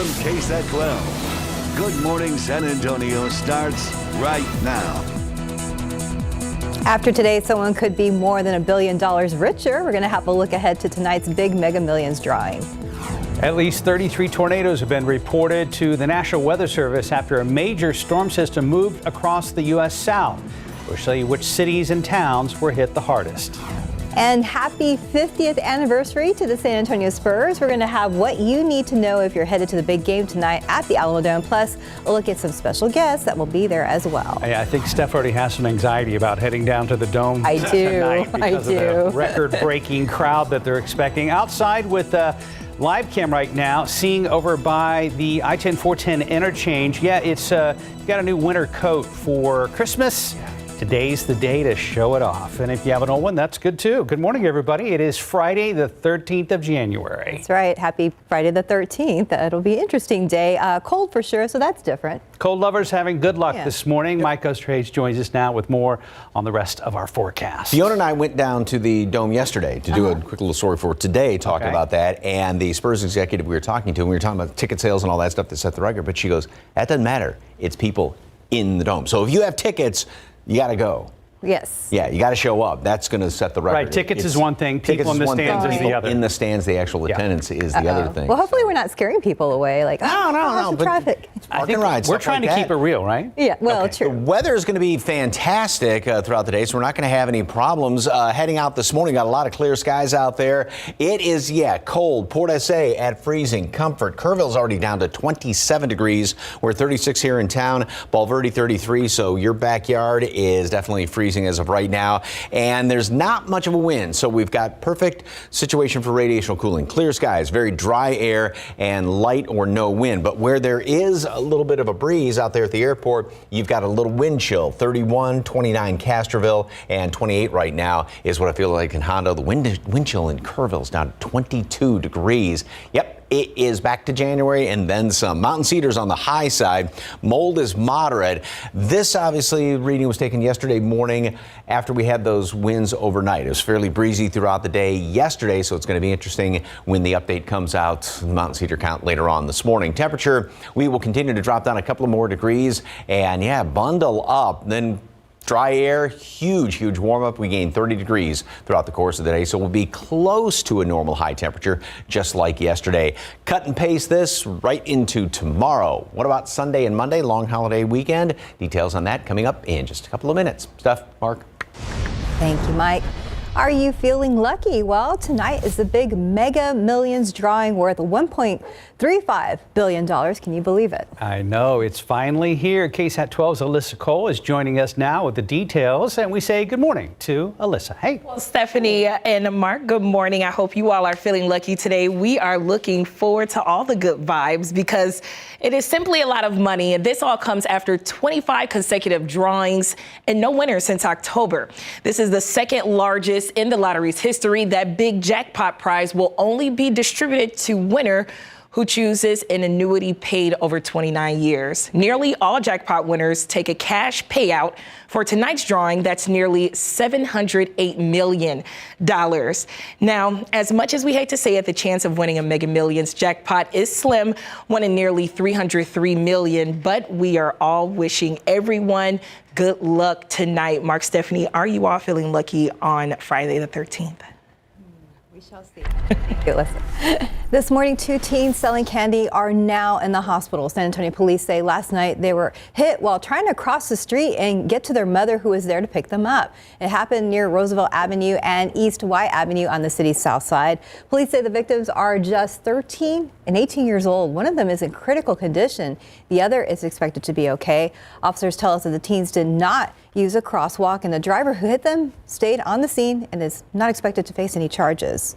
from KSAT 12. Good Morning San Antonio starts right now. After today, someone could be more than $1 billion richer. We're going to have a look ahead to tonight's big Mega Millions drawing. At least 33 tornadoes have been reported to the National Weather Service after a major storm system moved across the U.S. South. We'll show you which cities and towns were hit the hardest. And happy 50th anniversary to the San Antonio Spurs. We're going to have what you need to know if you're headed to the big game tonight at the Alamo Dome. Plus, a look at some special guests that will be there as well. I think Steph already has some anxiety about heading down to the Dome I do. tonight because I do. of the record-breaking crowd that they're expecting. Outside with live cam right now, seeing over by the I-10-410 interchange. Yeah, it's got a new winter coat for Christmas. Today's the day to show it off. And if you have an old one, that's good too. Good morning, everybody. It is Friday, the 13th of January. That's right. Happy Friday the 13th. It'll be an interesting day. Cold for sure, so that's different. Cold lovers having good luck this morning. Mike Osterhage joins us now with more on the rest of our forecast. Fiona and I went down to the Dome yesterday to do a quick little story for today talking about that. And the Spurs executive we were talking to, and we were talking about ticket sales and all that stuff that set the record. But she goes, that doesn't matter. It's people in the Dome. So if you have tickets, you got to go. Yes. Yeah, you got to show up. That's going to set the record. Right, tickets is one thing, people in the stands is the other. In the stands, the actual attendance is the other thing. Well, hopefully we're not scaring people away. Like, no, the traffic. I think we're trying to keep it real, right? Yeah, well, true. The weather is going to be fantastic throughout the day, so we're not going to have any problems. Heading out this morning, got a lot of clear skies out there. It is, cold. Port SA at freezing. Comfort. Kerrville's already down to 27 degrees. We're 36 here in town. Bulverde 33, so your backyard is definitely freezing as of right now. And there's not much of a wind, so we've got perfect situation for radiational cooling. Clear skies, very dry air, and light or no wind. But where there is a little bit of a breeze out there at the airport, you've got a little wind chill. 31, 29 Castroville, and 28 right now is what I feel like in Hondo. The wind chill in Kerrville is down to 22 degrees. Yep. It is back to January and then some. Mountain Cedar's on the high side. Mold is moderate. This obviously reading was taken yesterday morning after we had those winds overnight. It was fairly breezy throughout the day yesterday, so it's going to be interesting when the update comes out, the Mountain Cedar count later on this morning. Temperature, we will continue to drop down a couple of more degrees and bundle up. Then dry air, huge warm up. We gained 30 degrees throughout the course of the day, so we'll be close to a normal high temperature, just like yesterday. Cut and paste this right into tomorrow. What about Sunday and Monday, long holiday weekend? Details on that coming up in just a couple of minutes. Steph, Mark. Thank you, Mike. Are you feeling lucky? Well, tonight is the big Mega Millions drawing worth $1.35 billion. Can you believe it? I know, it's finally here. KSAT 12's Alyssa Cole is joining us now with the details, and we say good morning to Alyssa. Hey. Well, Stephanie and Mark, good morning. I hope you all are feeling lucky today. We are looking forward to all the good vibes because it is simply a lot of money, and this all comes after 25 consecutive drawings and no winner since October. This is the second largest in the lottery's history. That big jackpot prize will only be distributed to winner who chooses an annuity paid over 29 years. Nearly all jackpot winners take a cash payout. For tonight's drawing, that's nearly $708 million. Now, as much as we hate to say it, the chance of winning a Mega Millions jackpot is slim, one in nearly 303 million, but we are all wishing everyone good luck tonight. Mark, Stephanie, are you all feeling lucky on Friday the 13th? We shall see. Listen. This morning, 2 teens selling candy are now in the hospital. San Antonio police say last night they were hit while trying to cross the street and get to their mother who was there to pick them up. It happened near Roosevelt Avenue and East Y Avenue on the city's south side. Police say the victims are just 13 and 18 years old. One of them is in critical condition. The other is expected to be okay. Officers tell us that the teens did not use a crosswalk, and the driver who hit them stayed on the scene and is not expected to face any charges.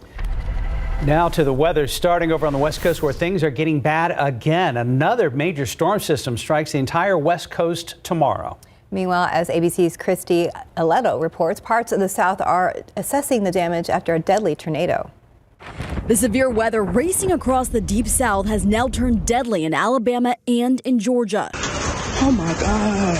Now to the weather, starting over on the West Coast where things are getting bad again. Another major storm system strikes the entire West Coast tomorrow. Meanwhile, as ABC's Christy Aledo reports, parts of the South are assessing the damage after a deadly tornado. The severe weather racing across the deep South has now turned deadly in Alabama and in Georgia. Oh my God.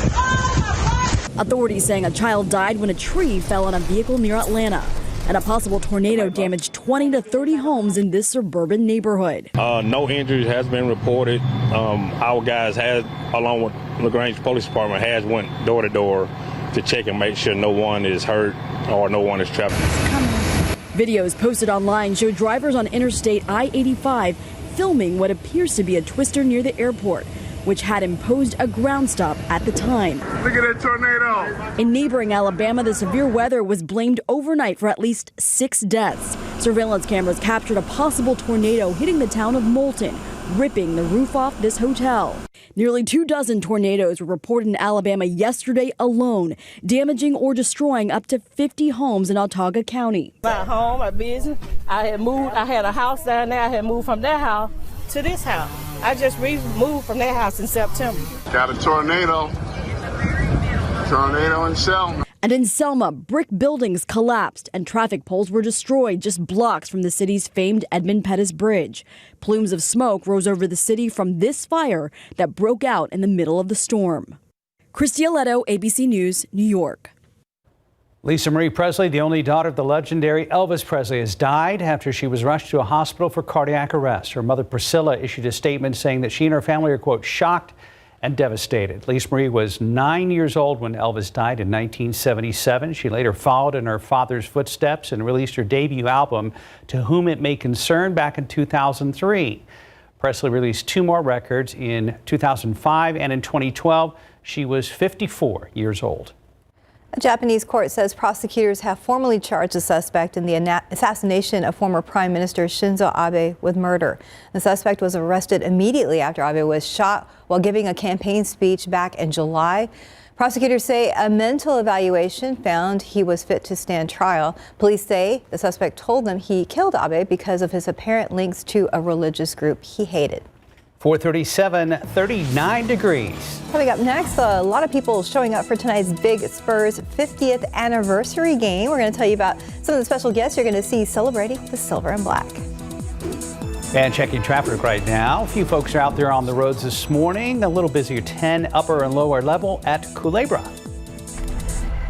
Authorities saying a child died when a tree fell on a vehicle near Atlanta. And a possible tornado damaged 20 to 30 homes in this suburban neighborhood. No injuries has been reported. Our guys along with LaGrange Police Department, went door to door to check and make sure no one is hurt or no one is trapped. Videos posted online show drivers on Interstate I-85 filming what appears to be a twister near the airport, which had imposed a ground stop at the time. Look at that tornado. In neighboring Alabama, the severe weather was blamed overnight for at least 6 deaths. Surveillance cameras captured a possible tornado hitting the town of Moulton, ripping the roof off this hotel. Nearly 24 tornadoes were reported in Alabama yesterday alone, damaging or destroying up to 50 homes in Autauga County. My home, my business, I had a house down there. I had moved from that house to this house. I just moved from that house in September. Got a tornado. Tornado in Selma. And in Selma, brick buildings collapsed and traffic poles were destroyed just blocks from the city's famed Edmund Pettus Bridge. Plumes of smoke rose over the city from this fire that broke out in the middle of the storm. Christy Aletto, ABC News, New York. Lisa Marie Presley, the only daughter of the legendary Elvis Presley, has died after she was rushed to a hospital for cardiac arrest. Her mother, Priscilla, issued a statement saying that she and her family are, quote, shocked and devastated. Lisa Marie was 9 years old when Elvis died in 1977. She later followed in her father's footsteps and released her debut album, To Whom It May Concern, back in 2003. Presley released 2 more records in 2005 and in 2012. She was 54 years old. A Japanese court says prosecutors have formally charged the suspect in the assassination of former Prime Minister Shinzo Abe with murder. The suspect was arrested immediately after Abe was shot while giving a campaign speech back in July. Prosecutors say a mental evaluation found he was fit to stand trial. Police say the suspect told them he killed Abe because of his apparent links to a religious group he hated. 437, 39 degrees. Coming up next, a lot of people showing up for tonight's big Spurs 50th anniversary game. We're going to tell you about some of the special guests you're going to see celebrating the silver and black. And checking traffic right now. A few folks are out there on the roads this morning. A little busier 10 upper and lower level at Culebra.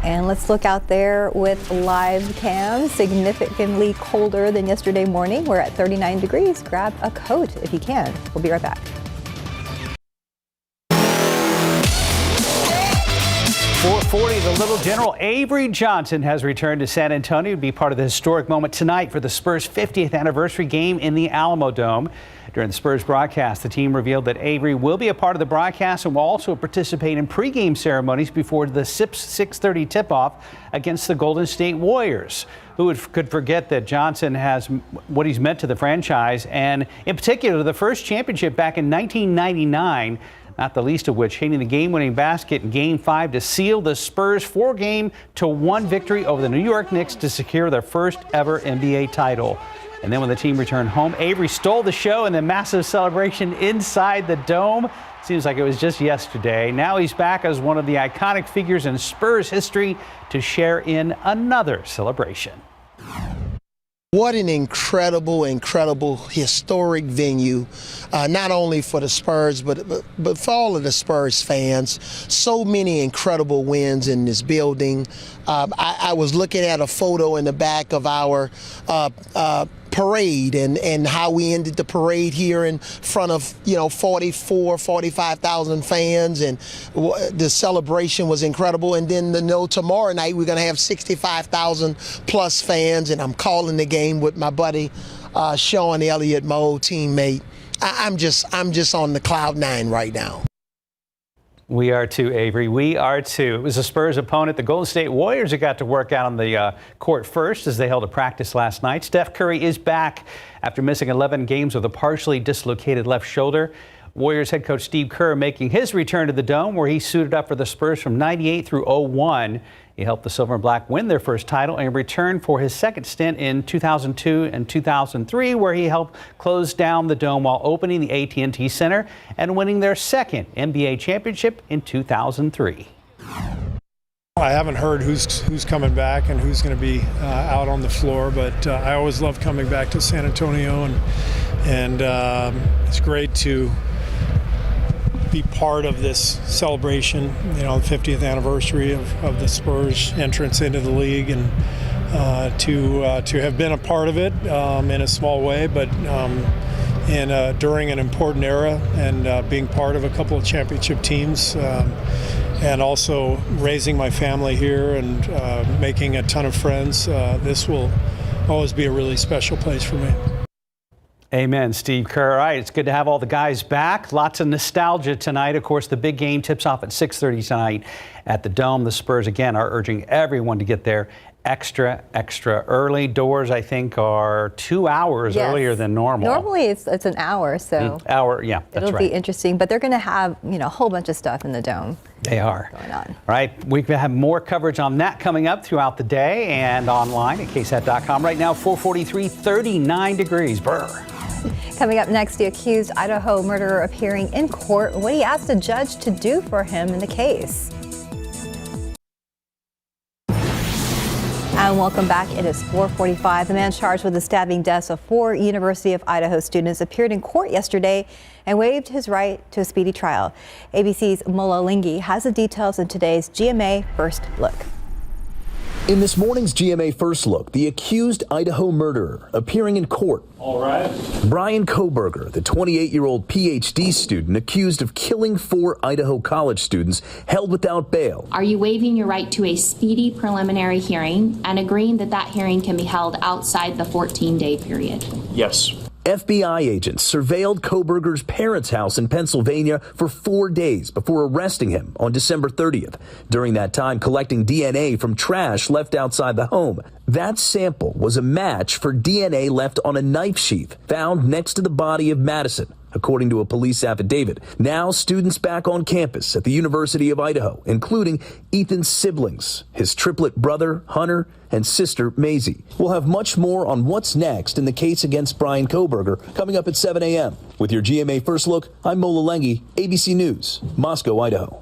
And let's look out there with live cam. Significantly colder than yesterday morning. We're at 39 degrees. Grab a coat if you can. We'll be right back. 440, the little General Avery Johnson has returned to San Antonio to be part of the historic moment tonight for the Spurs' 50th anniversary game in the Alamo Dome. During the Spurs broadcast, the team revealed that Avery will be a part of the broadcast and will also participate in pregame ceremonies before the 6:30 tip-off against the Golden State Warriors. Who could forget that Johnson has what he's meant to the franchise, and in particular the first championship back in 1999, not the least of which hitting the game-winning basket in Game 5 to seal the Spurs' 4-1 victory over the New York Knicks to secure their first ever NBA title. And then when the team returned home, Avery stole the show in the massive celebration inside the Dome. Seems like it was just yesterday. Now he's back as one of the iconic figures in Spurs history to share in another celebration. What an incredible, historic venue, not only for the Spurs, but for all of the Spurs fans. So many incredible wins in this building. I was looking at a photo in the back of our parade and how we ended the parade here in front of 45,000 fans, and the celebration was incredible. And then tomorrow night we're going to have 65,000 plus fans, and I'm calling the game with my buddy Sean Elliott, my old teammate. I'm just on the cloud 9 right now. We are too, Avery. We are too. It was a Spurs opponent, the Golden State Warriors, who got to work out on the court first as they held a practice last night. Steph Curry is back after missing 11 games with a partially dislocated left shoulder. Warriors head coach Steve Kerr making his return to the Dome, where he suited up for the Spurs from 98 through 01. He helped the Silver and Black win their first title and returned for his second stint in 2002 and 2003, where he helped close down the Dome while opening the AT&T Center and winning their second NBA championship in 2003. I haven't heard who's coming back and who's going to be out on the floor, but I always love coming back to San Antonio, and it's great to be part of this celebration, the 50th anniversary of the Spurs entrance into the league, and to have been a part of it in a small way, but during an important era, and being part of a couple of championship teams, and also raising my family here and making a ton of friends. This will always be a really special place for me. Amen, Steve Kerr. All right, it's good to have all the guys back. Lots of nostalgia tonight. Of course, the big game tips off at 6:30 tonight at the Dome. The Spurs, again, are urging everyone to get there extra early. Doors, I think, are 2 hours earlier than normal. Normally, it's an hour, so yeah, that's it'll be interesting. But they're going to have a whole bunch of stuff in the Dome. They are going on. All right, we have more coverage on that coming up throughout the day and online at KSAT.com. Right now, 443, 39 degrees. Brr. Coming up next, the accused Idaho murderer appearing in court. What he asked a judge to do for him in the case. And welcome back. It is 4:45. The man charged with the stabbing deaths of 4 University of Idaho students appeared in court yesterday and waived his right to a speedy trial. ABC's Mola Linghi has the details in today's GMA First Look. In this morning's GMA First Look, the accused Idaho murderer appearing in court. All right. Brian Koberger, the 28-year-old PhD student accused of killing 4 Idaho college students, held without bail. Are you waiving your right to a speedy preliminary hearing and agreeing that that hearing can be held outside the 14-day period? Yes. FBI agents surveilled Koberger's parents' house in Pennsylvania for 4 days before arresting him on December 30th. During that time, collecting DNA from trash left outside the home. That sample was a match for DNA left on a knife sheath found next to the body of Madison, according to a police affidavit. Now, students back on campus at the University of Idaho, including Ethan's siblings, his triplet brother, Hunter, and sister, Maisie. We'll have much more on what's next in the case against Brian Koberger coming up at 7 a.m. With your GMA First Look, I'm Mola Linghi, ABC News, Moscow, Idaho.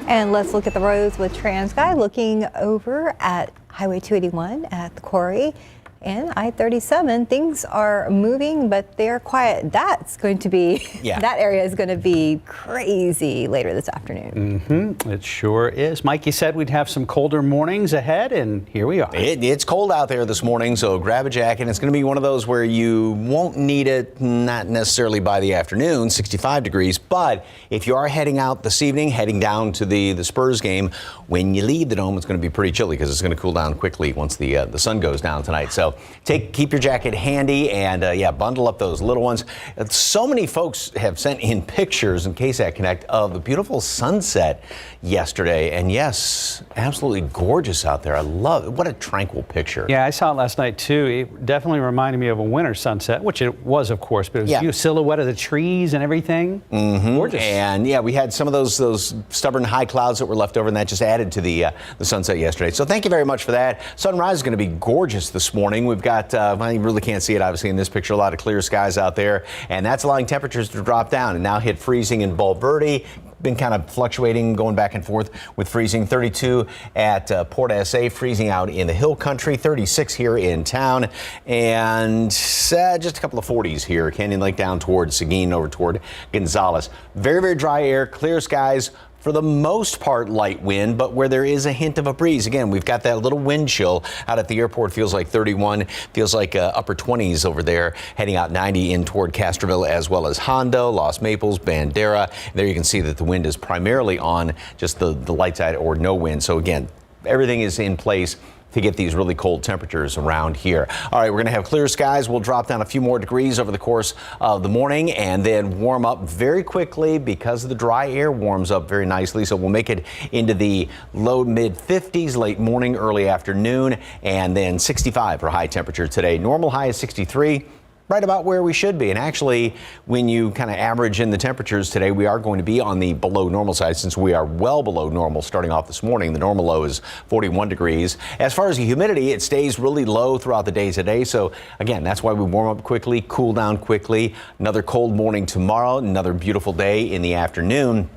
And let's look at the roads with TransGuide, looking over at Highway 281 at the quarry and I-37. Things are moving, but they're quiet. That's going to be, that area is going to be crazy later this afternoon. It sure is. Mike, you said we'd have some colder mornings ahead, and here we are. It's cold out there this morning, so grab a jacket. It's going to be one of those where you won't need it, not necessarily by the afternoon, 65 degrees. But if you are heading out this evening, heading down to the Spurs game, when you leave the Dome, it's going to be pretty chilly because it's going to cool down quickly once the sun goes down tonight. So keep your jacket handy and bundle up those little ones. So many folks have sent in pictures in KSAT Connect of the beautiful sunset yesterday, and yes, absolutely gorgeous out there. I love it. What a tranquil picture. Yeah, I saw it last night too. It definitely reminded me of a winter sunset, which it was, of course, but it was a silhouette of the trees and everything. Gorgeous. And we had some of those stubborn high clouds that were left over, and that just added to the sunset yesterday. So thank you very much for that. Sunrise is going to be gorgeous this morning. We've got, you really can't see it obviously in this picture, a lot of clear skies out there, and that's allowing temperatures to drop down and now hit freezing in Bulverde. Been kind of fluctuating, going back and forth with freezing. 32 at Port SA, freezing out in the hill country, 36 here in town, and just a couple of 40s here. Canyon Lake down towards Seguin, over toward Gonzales. Very, very dry air, clear skies. For the most part, light wind, but where there is a hint of a breeze. Again, we've got that little wind chill out at the airport. Feels like 31, feels like upper 20s over there, heading out 90 in toward Castroville, as well as Hondo, Los Maples, Bandera. There you can see that the wind is primarily on just the light side or no wind. So again, everything is in place to get these really cold temperatures around here. All right, we're going to have clear skies. We'll drop down a few more degrees over the course of the morning and then warm up very quickly because the dry air warms up very nicely. So we'll make it into the low mid 50s late morning, early afternoon, and then 65 for high temperature today. Normal high is 63. Right about where we should be. And actually, when you kind of average in the temperatures today, we are going to be on the below normal side since we are well below normal starting off this morning. The normal low is 41 degrees. As far as the humidity, it stays really low throughout the day today. So again, that's why we warm up quickly, cool down quickly. Another cold morning tomorrow, another beautiful day in the afternoon.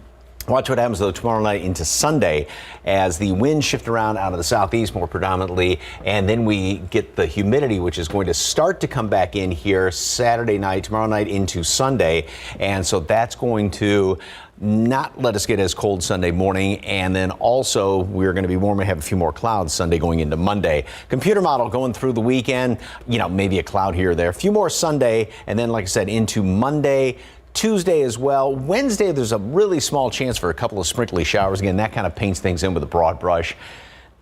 Watch what happens, though, tomorrow night into Sunday as the winds shift around out of the southeast more predominantly, and then we get the humidity, which is going to start to come back in here Saturday night, tomorrow night into Sunday. And so that's going to not let us get as cold Sunday morning. And then also we're going to be warmer, have a few more clouds Sunday going into Monday. Computer model going through the weekend, maybe a cloud here or there. A few more Sunday, and then, like I said, into Monday. Tuesday as well. Wednesday, there's a really small chance for a couple of sprinkly showers. Again, that kind of paints things in with a broad brush.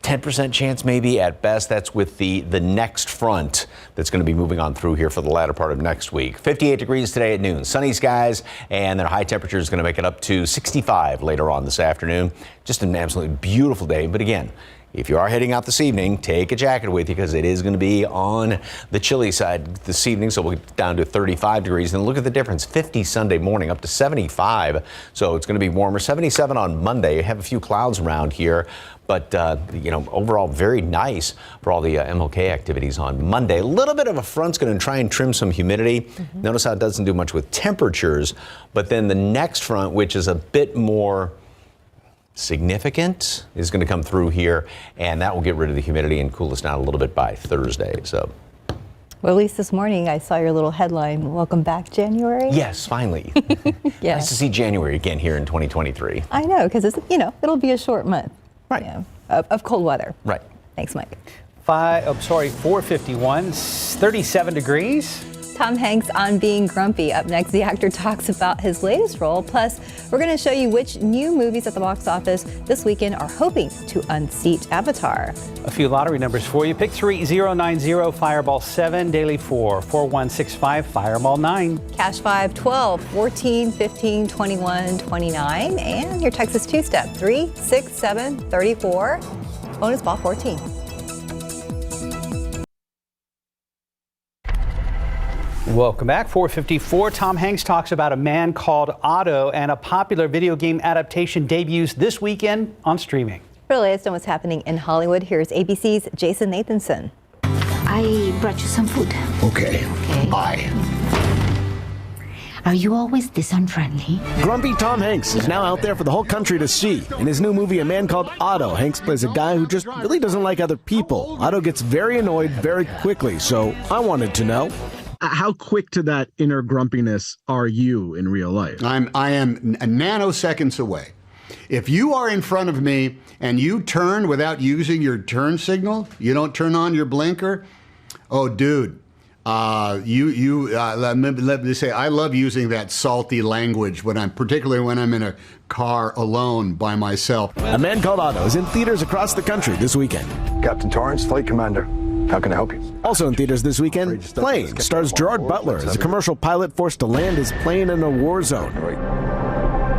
10% chance maybe at best. That's with the next front that's going to be moving on through here for the latter part of next week. 58 degrees today at noon. Sunny skies, and their high temperature is going to make it up to 65 later on this afternoon. Just an absolutely beautiful day. But again, if you are heading out this evening, take a jacket with you because it is going to be on the chilly side this evening. So we'll get down to 35 degrees. And look at the difference. 50 Sunday morning up to 75. So it's going to be warmer. 77 on Monday. You have a few clouds around here. But, overall very nice for all the MLK activities on Monday. A little bit of a front's going to try and trim some humidity. Notice how it doesn't do much with temperatures. But then the next front, which is a bit more significant, is going to come through here, and that will get rid of the humidity and cool us down a little bit by Thursday. So, well, at least this morning I saw your little headline, "Welcome back, January." Yes, finally. Yeah. Nice to see January again here in 2023. I know, because it's it'll be a short month, right? Of cold weather. Right. Thanks, Mike. 451, 37 degrees. Tom Hanks on being grumpy. Up next, the actor talks about his latest role. Plus, we're going to show you which new movies at the box office this weekend are hoping to unseat Avatar. A few lottery numbers for you. Pick 3090, Fireball 7, Daily 4, 4165, Fireball 9. Cash 5, 12, 14, 15, 21, 29. And your Texas two-step, 3, 6, 7, 34. Bonus ball 14. Welcome back. 454. Tom Hanks talks about A Man Called Otto, and a popular video game adaptation debuts this weekend on streaming. For the latest on what's happening in Hollywood, here's ABC's Jason Nathanson. I brought you some food. Okay. Bye. Are you always this unfriendly? Grumpy Tom Hanks is now out there for the whole country to see. In his new movie, A Man Called Otto, Hanks plays a guy who just really doesn't like other people. Otto gets very annoyed very quickly, so I wanted to know, how quick to that inner grumpiness are you in real life? I am nanoseconds away. If you are in front of me and you turn without using your turn signal, you don't turn on your blinker, oh, dude. Let me say, I love using that salty language particularly when I'm in a car alone by myself. A Man Called Otto is in theaters across the country this weekend. Captain Torrance, Flight Commander. How can I help you? Also in theaters this weekend, Plane stars Gerard Butler as a commercial pilot forced to land his plane in a war zone.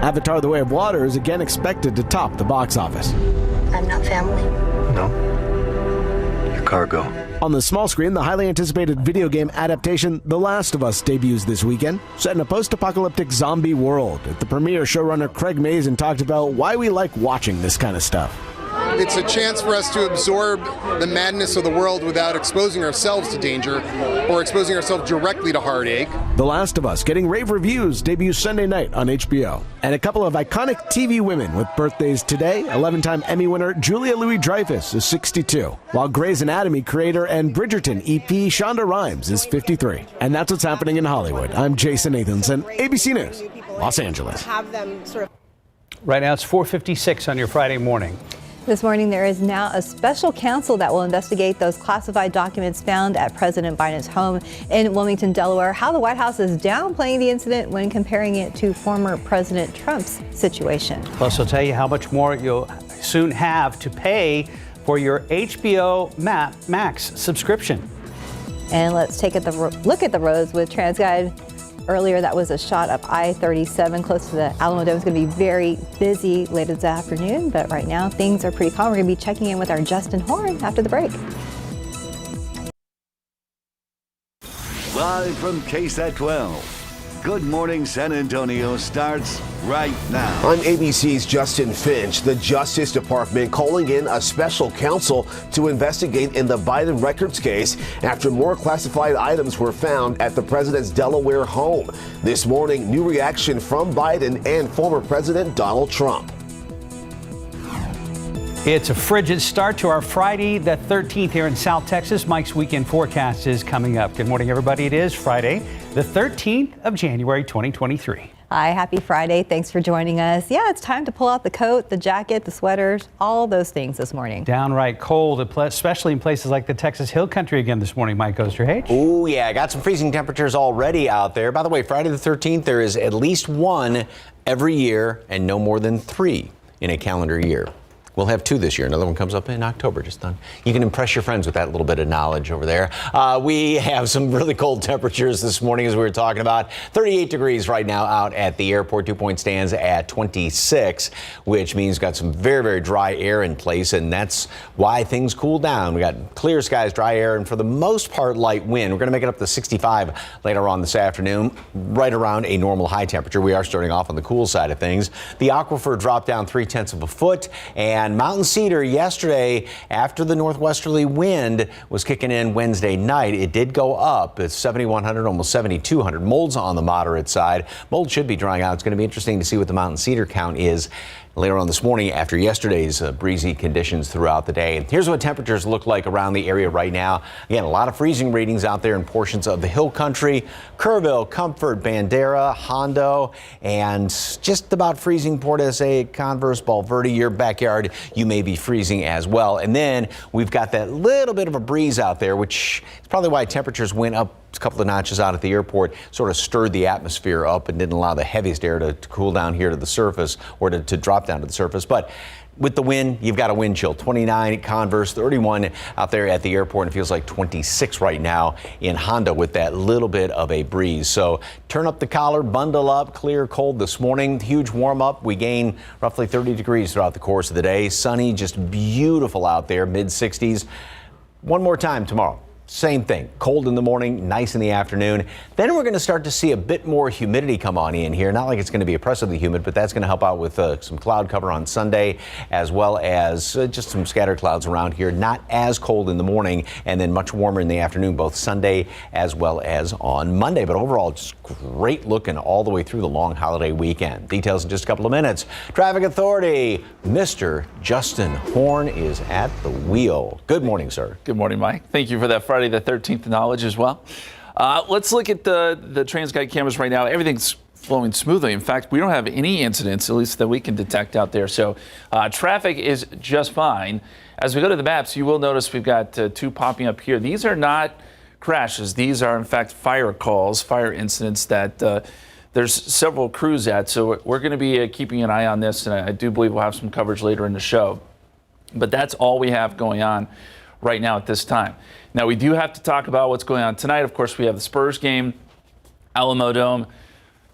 Avatar: The Way of Water is again expected to top the box office. I'm not family. No. Your cargo. On the small screen, the highly anticipated video game adaptation The Last of Us debuts this weekend, set in a post-apocalyptic zombie world. At the premiere, showrunner Craig Mazin talked about why we like watching this kind of stuff. It's a chance for us to absorb the madness of the world without exposing ourselves to danger or exposing ourselves directly to heartache. The Last of Us, getting rave reviews, debuts Sunday night on HBO. And a couple of iconic TV women with birthdays today. 11-time Emmy winner Julia Louis-Dreyfus is 62, while Grey's Anatomy creator and Bridgerton EP Shonda Rhimes is 53. And that's what's happening in Hollywood. I'm Jason Nathanson, ABC News, Los Angeles. Right now it's 4:56 on your Friday morning. This morning, there is now a special counsel that will investigate those classified documents found at President Biden's home in Wilmington, Delaware. How the White House is downplaying the incident when comparing it to former President Trump's situation. Plus, I'll tell you how much more you'll soon have to pay for your HBO Max subscription. And let's take a look at the roads with TransGuide. Earlier, that was a shot up I-37 close to the Alamo Dome. It's going to be very busy later this afternoon, but right now things are pretty calm. We're going to be checking in with our Justin Horn after the break. Live from KSAT 12, Good Morning San Antonio starts right now. I'm ABC's Justin Finch. The Justice Department calling in a special counsel to investigate in the Biden records case after more classified items were found at the president's Delaware home. This morning, new reaction from Biden and former President Donald Trump. It's a frigid start to our Friday the 13th here in South Texas. Mike's weekend forecast is coming up. Good morning, everybody. It is Friday the 13th of January 2023. Hi, happy Friday. Thanks for joining us. Yeah, it's time to pull out the coat, the jacket, the sweaters, all those things this morning. Downright cold, especially in places like the Texas Hill Country again this morning, Mike Osterhage. Oh, yeah, got some freezing temperatures already out there. By the way, Friday the 13th, there is at least one every year and no more than 3 in a calendar year. We'll have 2 this year. Another one comes up in October, just done. You can impress your friends with that little bit of knowledge over there. We have some really cold temperatures this morning, as we were talking about. 38 degrees right now out at the airport. Dew point stands at 26, which means we've got some very, very dry air in place, and that's why things cool down. We got clear skies, dry air, and for the most part, light wind. We're going to make it up to 65 later on this afternoon, right around a normal high temperature. We are starting off on the cool side of things. The aquifer dropped down 0.3 of a foot, and Mountain Cedar yesterday, after the northwesterly wind was kicking in Wednesday night, it did go up. It's 7,100, almost 7,200. Mold's on the moderate side. Mold should be drying out. It's going to be interesting to see what the Mountain Cedar count is later on this morning after yesterday's breezy conditions throughout the day. Here's what temperatures look like around the area right now. Again, a lot of freezing readings out there in portions of the Hill Country, Kerrville, Comfort, Bandera, Hondo, and just about freezing Port SA, Converse, Valverde. Your backyard, you may be freezing as well. And then we've got that little bit of a breeze out there, which is probably why temperatures went up a couple of notches out at the airport, sort of stirred the atmosphere up and didn't allow the heaviest air to cool down here to the surface or to drop down to the surface. But with the wind, you've got a wind chill. 29 at Converse, 31 out there at the airport, and it feels like 26 right now in Honda with that little bit of a breeze. So turn up the collar, bundle up, clear, cold this morning. Huge warm up. We gain roughly 30 degrees throughout the course of the day. Sunny, just beautiful out there, mid 60s. One more time tomorrow. Same thing, cold in the morning, nice in the afternoon. Then we're going to start to see a bit more humidity come on in here. Not like it's going to be oppressively humid, but that's going to help out with some cloud cover on Sunday, as well as just some scattered clouds around here. Not as cold in the morning, and then much warmer in the afternoon, both Sunday as well as on Monday. But overall, just great looking all the way through the long holiday weekend. Details in just a couple of minutes. Traffic Authority, Mr. Justin Horn is at the wheel. Good morning, sir. Good morning, Mike. Thank you for that Friday the 13th knowledge as well. Let's look at the TransGuide cameras right now. Everything's flowing smoothly. In fact, we don't have any incidents, at least that we can detect out there. So traffic is just fine. As we go to the maps, you will notice we've got 2 popping up here. These are not crashes. These are, in fact, fire calls, fire incidents that there's several crews at. So we're going to be keeping an eye on this, and I do believe we'll have some coverage later in the show. But that's all we have going on right now at this time. Now, we do have to talk about what's going on tonight. Of course, we have the Spurs game, Alamo Dome.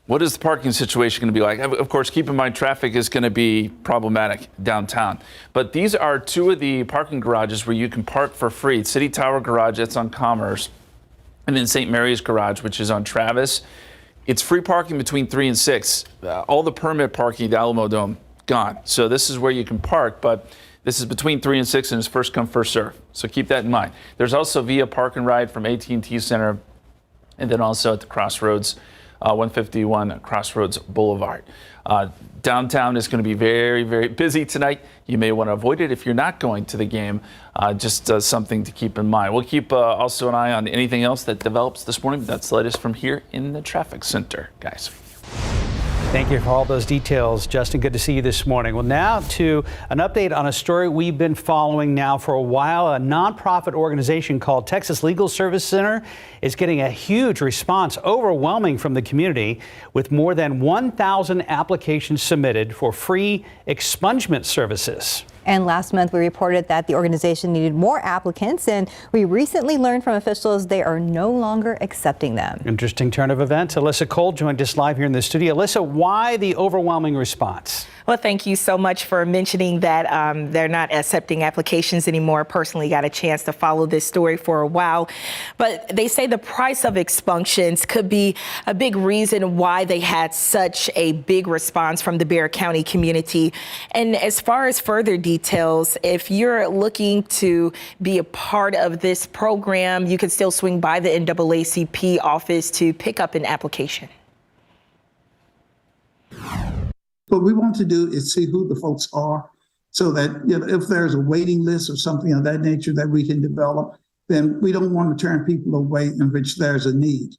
What is the parking situation going to be like? Of course, keep in mind, traffic is going to be problematic downtown. But these are 2 of the parking garages where you can park for free. City Tower Garage, that's on Commerce. And then St. Mary's Garage, which is on Travis. It's free parking between 3 and 6. All the permit parking at the Alamo Dome, gone. So this is where you can park, but this is between 3 and 6, and it's first come, first serve. So keep that in mind. There's also Via Park and Ride from AT&T Center, and then also at the Crossroads, 151 Crossroads Boulevard. Downtown is going to be very, very busy tonight. You may want to avoid it if you're not going to the game. Just something to keep in mind. We'll keep also an eye on anything else that develops this morning. That's the latest from here in the traffic center, guys. Thank you for all those details, Justin. Good to see you this morning. Well, now to an update on a story we've been following now for a while. A nonprofit organization called Texas Legal Service Center is getting a huge response, overwhelming from the community, with more than 1,000 applications submitted for free expungement services. And last month, we reported that the organization needed more applicants, and we recently learned from officials they are no longer accepting them. Interesting turn of events. Alyssa Cole joined us live here in the studio. Alyssa, why the overwhelming response? Well, thank you so much for mentioning that they're not accepting applications anymore. Personally, got a chance to follow this story for a while, but they say the price of expunctions could be a big reason why they had such a big response from the Bexar County community. And as far as further details, if you're looking to be a part of this program, you can still swing by the NAACP office to pick up an application. What we want to do is see who the folks are so that if there's a waiting list or something of that nature that we can develop, then we don't want to turn people away in which there's a need.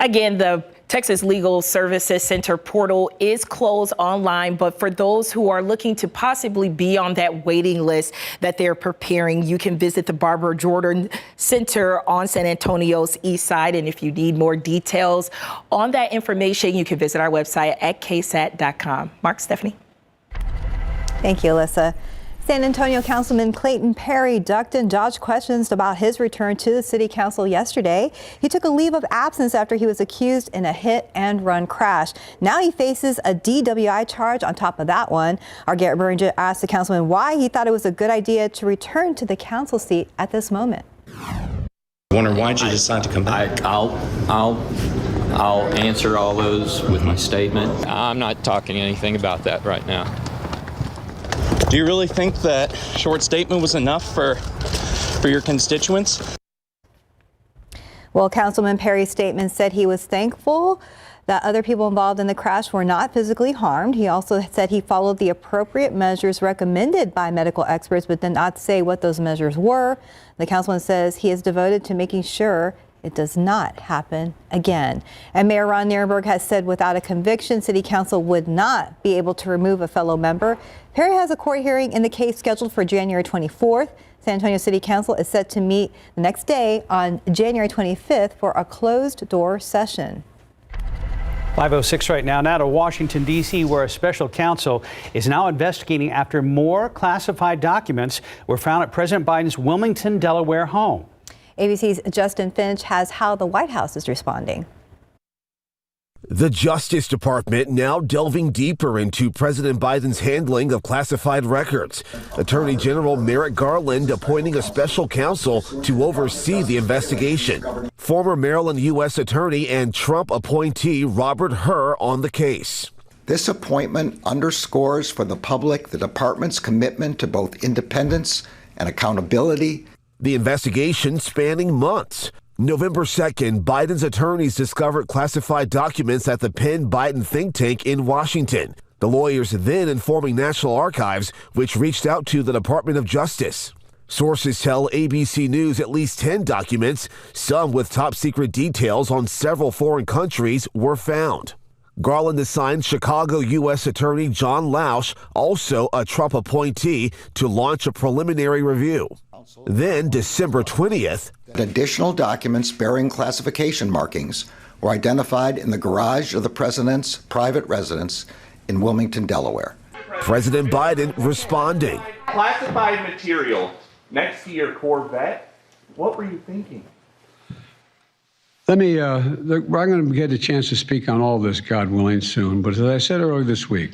Again, the Texas Legal Services Center portal is closed online, but for those who are looking to possibly be on that waiting list that they're preparing, you can visit the Barbara Jordan Center on San Antonio's east side. And if you need more details on that information, you can visit our website at ksat.com. Mark, Stephanie. Thank you, Alyssa. San Antonio Councilman Clayton Perry ducked and dodged questions about his return to the city council yesterday. He took a leave of absence after he was accused in a hit-and-run crash. Now he faces a DWI charge on top of that one. Our Garrett Burringer asked the councilman why he thought it was a good idea to return to the council seat at this moment. I wonder why did you decide to come back? I'll answer all those with my statement. I'm not talking anything about that right now. Do you really think that short statement was enough for your constituents? Well, Councilman Perry's statement said he was thankful that other people involved in the crash were not physically harmed. He also said he followed the appropriate measures recommended by medical experts, but did not say what those measures were. The councilman says he is devoted to making sure it does not happen again. And Mayor Ron Nirenberg has said without a conviction, City Council would not be able to remove a fellow member. Perry has a court hearing in the case scheduled for January 24th. San Antonio City Council is set to meet the next day on January 25th for a closed-door session. 5:06 right now. Now to Washington, D.C., where a special counsel is now investigating after more classified documents were found at President Biden's Wilmington, Delaware home. ABC's Justin Finch has how the White House is responding. The Justice Department now delving deeper into President Biden's handling of classified records. Attorney General Merrick Garland appointing a special counsel to oversee the investigation. Former Maryland U.S. Attorney and Trump appointee Robert Hur on the case. This appointment underscores for the public the department's commitment to both independence and accountability. The investigation spanning months. November 2nd, Biden's attorneys discovered classified documents at the Penn Biden think tank in Washington. The lawyers then informing National Archives, which reached out to the Department of Justice. Sources tell ABC News at least 10 documents, some with top secret details on several foreign countries, were found. Garland assigned Chicago U.S. Attorney John Lausch, also a Trump appointee, to launch a preliminary review. Then, December 20th, additional documents bearing classification markings were identified in the garage of the president's private residence in Wilmington, Delaware. President Biden responding. Classified material next to your Corvette? What were you thinking? Let me, I'm going to get a chance to speak on all this, God willing, soon. But as I said earlier this week,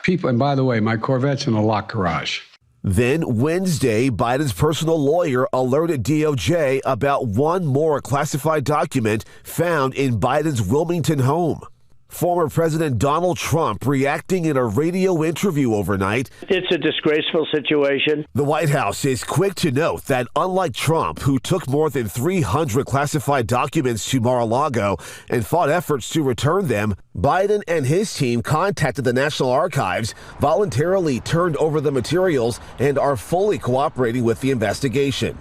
people, and by the way, my Corvette's in a locked garage. Then Wednesday, Biden's personal lawyer alerted DOJ about one more classified document found in Biden's Wilmington home. Former President Donald Trump reacting in a radio interview overnight. It's a disgraceful situation. The White House is quick to note that unlike Trump, who took more than 300 classified documents to Mar-a-Lago and fought efforts to return them, Biden and his team contacted the National Archives, voluntarily turned over the materials, and are fully cooperating with the investigation.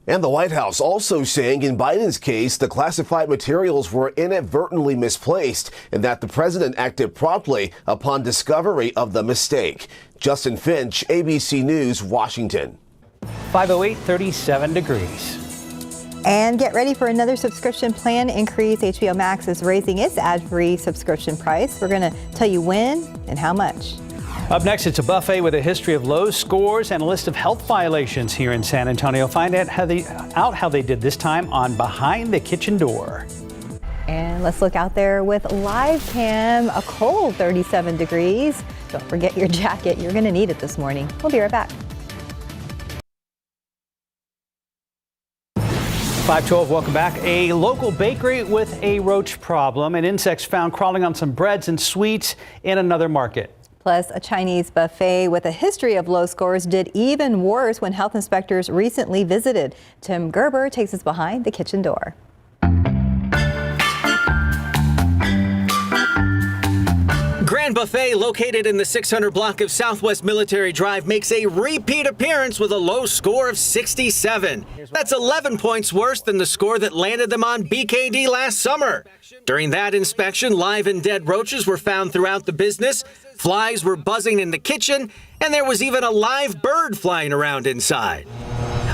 And the White House also saying in Biden's case, the classified materials were inadvertently misplaced and that the president acted promptly upon discovery of the mistake. Justin Finch, ABC News, Washington. 508, 37 degrees. And get ready for another subscription plan increase. HBO Max is raising its ad-free subscription price. We're going to tell you when and how much. Up next, it's a buffet with a history of low scores and a list of health violations here in San Antonio. Find out how they did this time on Behind the Kitchen Door. And let's look out there with live cam, a cold 37 degrees. Don't forget your jacket. You're going to need it this morning. We'll be right back. 512, welcome back. A local bakery with a roach problem and insects found crawling on some breads and sweets in another market. Plus, a Chinese buffet with a history of low scores did even worse when health inspectors recently visited. Tim Gerber takes us behind the kitchen door. Grand Buffet, located in the 600 block of Southwest Military Drive, makes a repeat appearance with a low score of 67. That's 11 points worse than the score that landed them on BKD last summer. During that inspection, live and dead roaches were found throughout the business, flies were buzzing in the kitchen, and there was even a live bird flying around inside.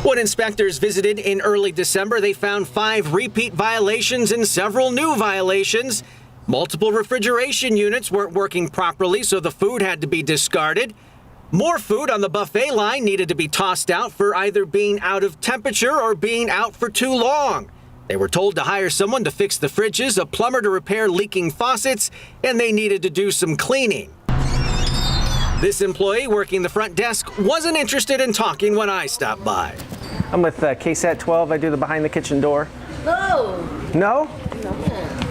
When inspectors visited in early December, they found 5 repeat violations and several new violations. Multiple refrigeration units weren't working properly, so the food had to be discarded. More food on the buffet line needed to be tossed out for either being out of temperature or being out for too long. They were told to hire someone to fix the fridges, a plumber to repair leaking faucets, and they needed to do some cleaning. This employee working the front desk wasn't interested in talking when I stopped by. I'm with KSAT 12. I do the behind the kitchen door. No. No? No.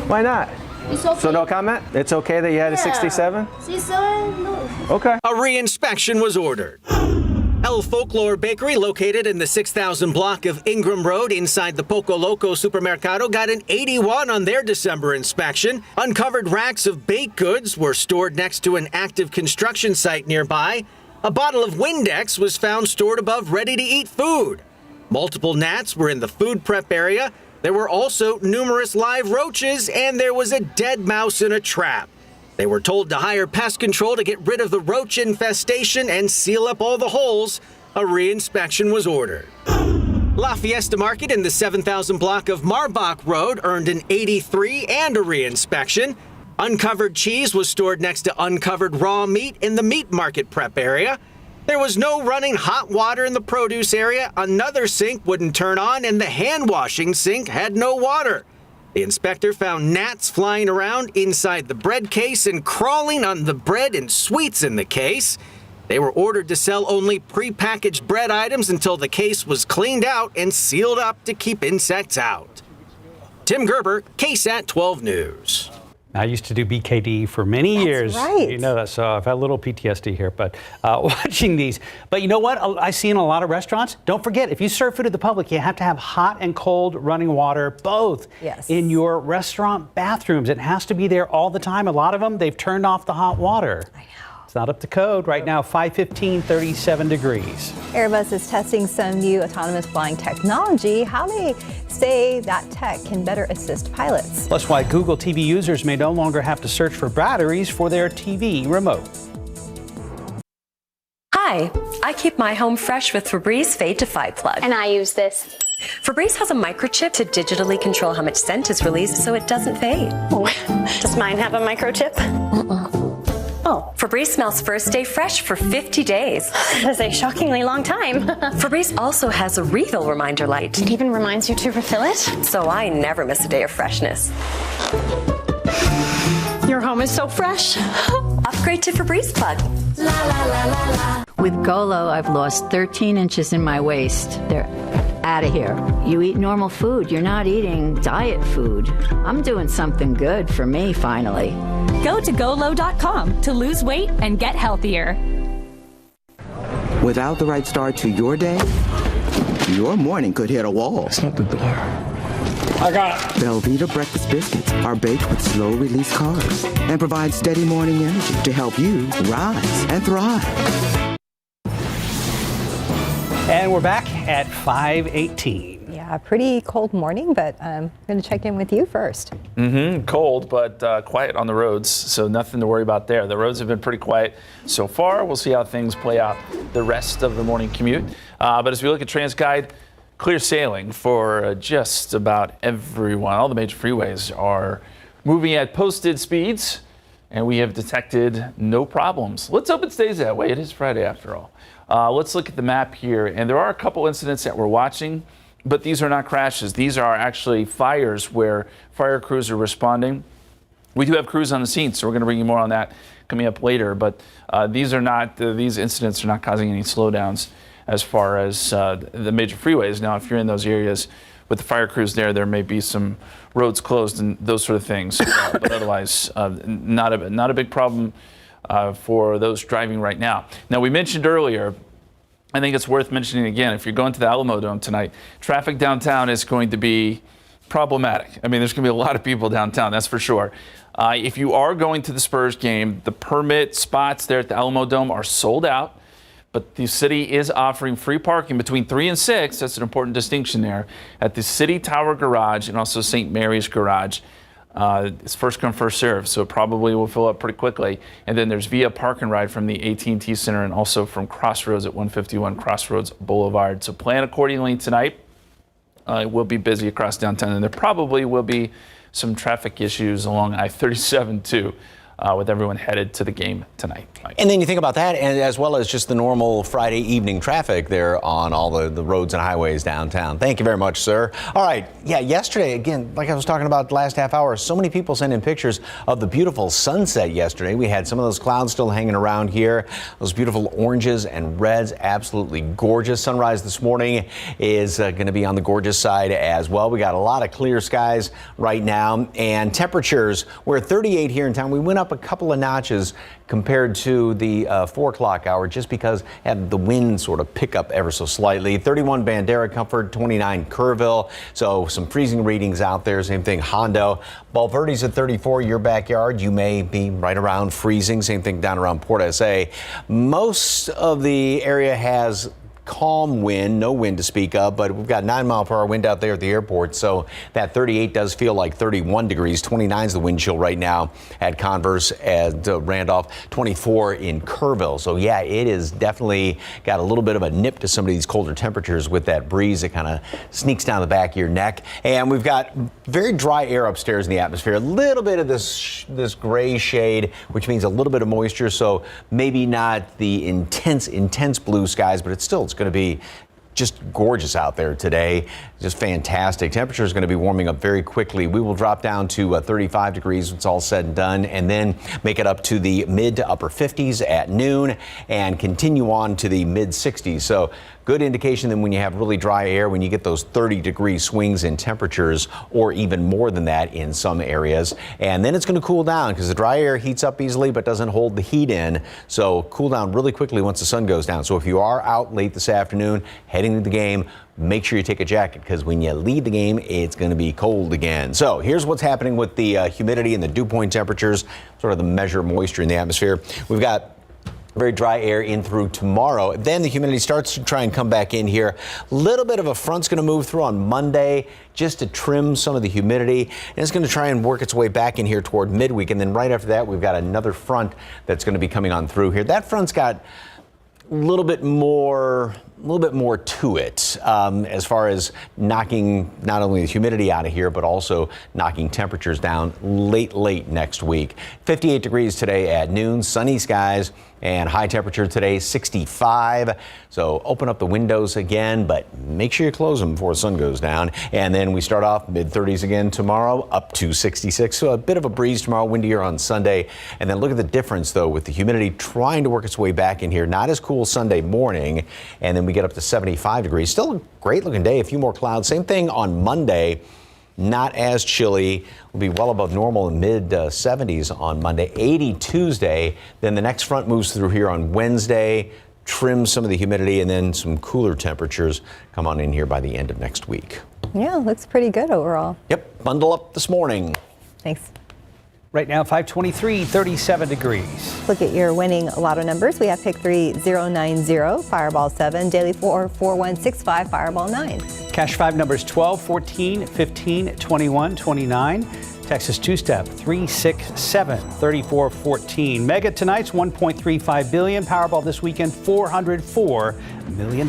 Why not? It's okay. So no comment? It's okay that you had a 67? 67? No. Okay. A re-inspection was ordered. El Folklore Bakery, located in the 6,000 block of Ingram Road inside the Poco Loco Supermercado, got an 81 on their December inspection. Uncovered racks of baked goods were stored next to an active construction site nearby. A bottle of Windex was found stored above ready-to-eat food. Multiple gnats were in the food prep area. There were also numerous live roaches, and there was a dead mouse in a trap. They were told to hire pest control to get rid of the roach infestation and seal up all the holes. A re-inspection was ordered. La Fiesta Market in the 7,000 block of Marbach Road earned an 83 and a re-inspection. Uncovered cheese was stored next to uncovered raw meat in the meat market prep area. There was no running hot water in the produce area, another sink wouldn't turn on, and the hand-washing sink had no water. The inspector found gnats flying around inside the bread case and crawling on the bread and sweets in the case. They were ordered to sell only prepackaged bread items until the case was cleaned out and sealed up to keep insects out. Tim Gerber, KSAT 12 News. I used to do BKD for many years. Right. You know that, so I've had a little PTSD here, but watching these. But you know what I see in a lot of restaurants? Don't forget, if you serve food to the public, you have to have hot and cold running water, both in your restaurant bathrooms. It has to be there all the time. A lot of them, they've turned off the hot water. I know. It's not up to code right now, 5:15, 37 degrees. Airbus is testing some new autonomous flying technology. How they say that tech can better assist pilots. Plus why Google TV users may no longer have to search for batteries for their TV remote. Hi, I keep my home fresh with Febreze Fade to Fight Plug. And I use this. Febreze has a microchip to digitally control how much scent is released so it doesn't fade. Does mine have a microchip? Oh, Febreze smells first day fresh for 50 days. That's a shockingly long time. Febreze also has a refill reminder light. It even reminds you to refill it? So I never miss a day of freshness. Your home is so fresh. Upgrade to Febreze Plug. La la la la la. With Golo, I've lost 13 inches in my waist. They're out of here. You eat normal food. You're not eating diet food. I'm doing something good for me, finally. Go to golo.com to lose weight and get healthier. Without the right start to your day, your morning could hit a wall. It's not the door. I got it. Velveeta breakfast biscuits are baked with slow-release carbs and provide steady morning energy to help you rise and thrive. And we're back at 5:18. Yeah, pretty cold morning, but I'm going to check in with you first. Cold, but quiet on the roads, so nothing to worry about there. The roads have been pretty quiet so far. We'll see how things play out the rest of the morning commute. But as we look at TransGuide, clear sailing for just about everyone. All the major freeways are moving at posted speeds, and we have detected no problems. Let's hope it stays that way. It is Friday after all. Let's look at the map here, and there are a couple incidents that we're watching. But these are not crashes. These are actually fires where fire crews are responding. We do have crews on the scene, so we're going to bring you more on that coming up later. But these incidents are not causing any slowdowns as far as the major freeways. Now, if you're in those areas with the fire crews there may be some roads closed and those sort of things. But otherwise, not a big problem for those driving right now. Now, we mentioned earlier, I think it's worth mentioning again, if you're going to the Alamo Dome tonight, traffic downtown is going to be problematic. I mean, there's going to be a lot of people downtown, that's for sure. If you are going to the Spurs game, the permit spots there at the Alamo Dome are sold out, but the city is offering free parking between 3 and 6. That's an important distinction there at the City Tower Garage and also St. Mary's Garage. It's first come, first serve, so it probably will fill up pretty quickly. And then there's via park and ride from the AT&T Center and also from Crossroads at 151 Crossroads Boulevard. So plan accordingly tonight. It will be busy across downtown, and there probably will be some traffic issues along I-37 too, with everyone headed to the game tonight. Mike. And then you think about that, and as well as just the normal Friday evening traffic there on all the roads and highways downtown. Thank you very much, sir. All right. Yeah, yesterday, again, like I was talking about the last half hour, so many people sending pictures of the beautiful sunset yesterday. We had some of those clouds still hanging around here. Those beautiful oranges and reds, absolutely gorgeous. Sunrise this morning is going to be on the gorgeous side as well. We got a lot of clear skies right now, and temperatures, we're at 38 here in town. We went up a couple of notches compared to the 4 o'clock hour, just because had the wind sort of pick up ever so slightly. 31 Bandera, Comfort, 29 Kerrville. So some freezing readings out there. Same thing, Hondo. Valverde's at 34. Your backyard, you may be right around freezing. Same thing down around Port SA. Most of the area has calm wind, no wind to speak of, but we've got 9-mile-per-hour wind out there at the airport, so that 38 does feel like 31 degrees. 29 is the wind chill right now at Converse, at Randolph, 24 in Kerrville. So yeah, it is definitely got a little bit of a nip to some of these colder temperatures with that breeze that kind of sneaks down the back of your neck. And we've got very dry air upstairs in the atmosphere, a little bit of this gray shade, which means a little bit of moisture, so maybe not the intense blue skies, but it's going to be just gorgeous out there today. Just fantastic. Temperature is going to be warming up very quickly. We will drop down to 35 degrees when it's all said and done, and then make it up to the mid to upper 50s at noon and continue on to the mid 60s. So good indication that when you have really dry air, when you get those 30-degree swings in temperatures, or even more than that in some areas. And then it's going to cool down because the dry air heats up easily but doesn't hold the heat in. So cool down really quickly once the sun goes down. So if you are out late this afternoon heading to the game, make sure you take a jacket, because when you leave the game, it's going to be cold again. So here's what's happening with the humidity and the dew point temperatures, sort of the measure moisture in the atmosphere. We've got very dry air in through tomorrow. Then the humidity starts to try and come back in here. A little bit of a front's going to move through on Monday just to trim some of the humidity. And it's going to try and work its way back in here toward midweek. And then right after that, we've got another front that's going to be coming on through here. That front's got a little bit more to it as far as knocking not only the humidity out of here, but also knocking temperatures down late next week. 58 degrees today at noon, sunny skies, and high temperature today, 65. So open up the windows again, but make sure you close them before the sun goes down. And then we start off mid-30s again tomorrow, up to 66. So a bit of a breeze tomorrow, windier on Sunday. And then look at the difference, though, with the humidity trying to work its way back in here. Not as cool Sunday morning, and then we get up to 75 degrees. Still a great looking day, a few more clouds. Same thing on Monday. Not as chilly. Will be well above normal in mid 70s on Monday. 80 Tuesday. Then the next front moves through here on Wednesday, trims some of the humidity, and then some cooler temperatures come on in here by the end of next week. Yeah, looks pretty good overall. Yep, bundle up this morning. Thanks. Right now, 523, 37 degrees. Look at your winning lotto numbers. We have pick 3090, Fireball 7, Daily 4, 4165, Fireball 9. Cash 5 numbers 12, 14, 15, 21, 29. Texas two-step 367, 34, 14. Mega tonight's 1.35 billion. Powerball this weekend, $404 million.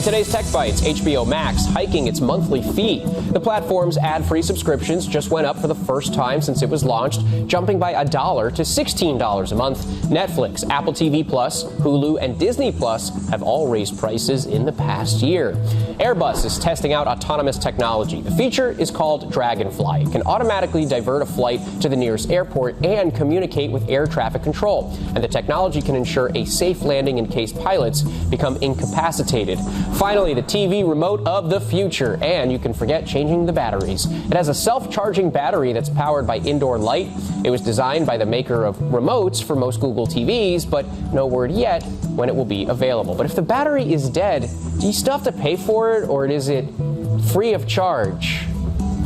In today's Tech Bites, HBO Max hiking its monthly fee. The platform's ad-free subscriptions just went up for the first time since it was launched, jumping by $1 to $16 a month. Netflix, Apple TV Plus, Hulu, and Disney Plus have all raised prices in the past year. Airbus is testing out autonomous technology. The feature is called Dragonfly. It can automatically divert a flight to the nearest airport and communicate with air traffic control. And the technology can ensure a safe landing in case pilots become incapacitated. Finally, the TV remote of the future, and you can forget changing the batteries. It has a self-charging battery that's powered by indoor light. It was designed by the maker of remotes for most Google TVs, but no word yet when it will be available. But if the battery is dead, do you still have to pay for it, or is it free of charge?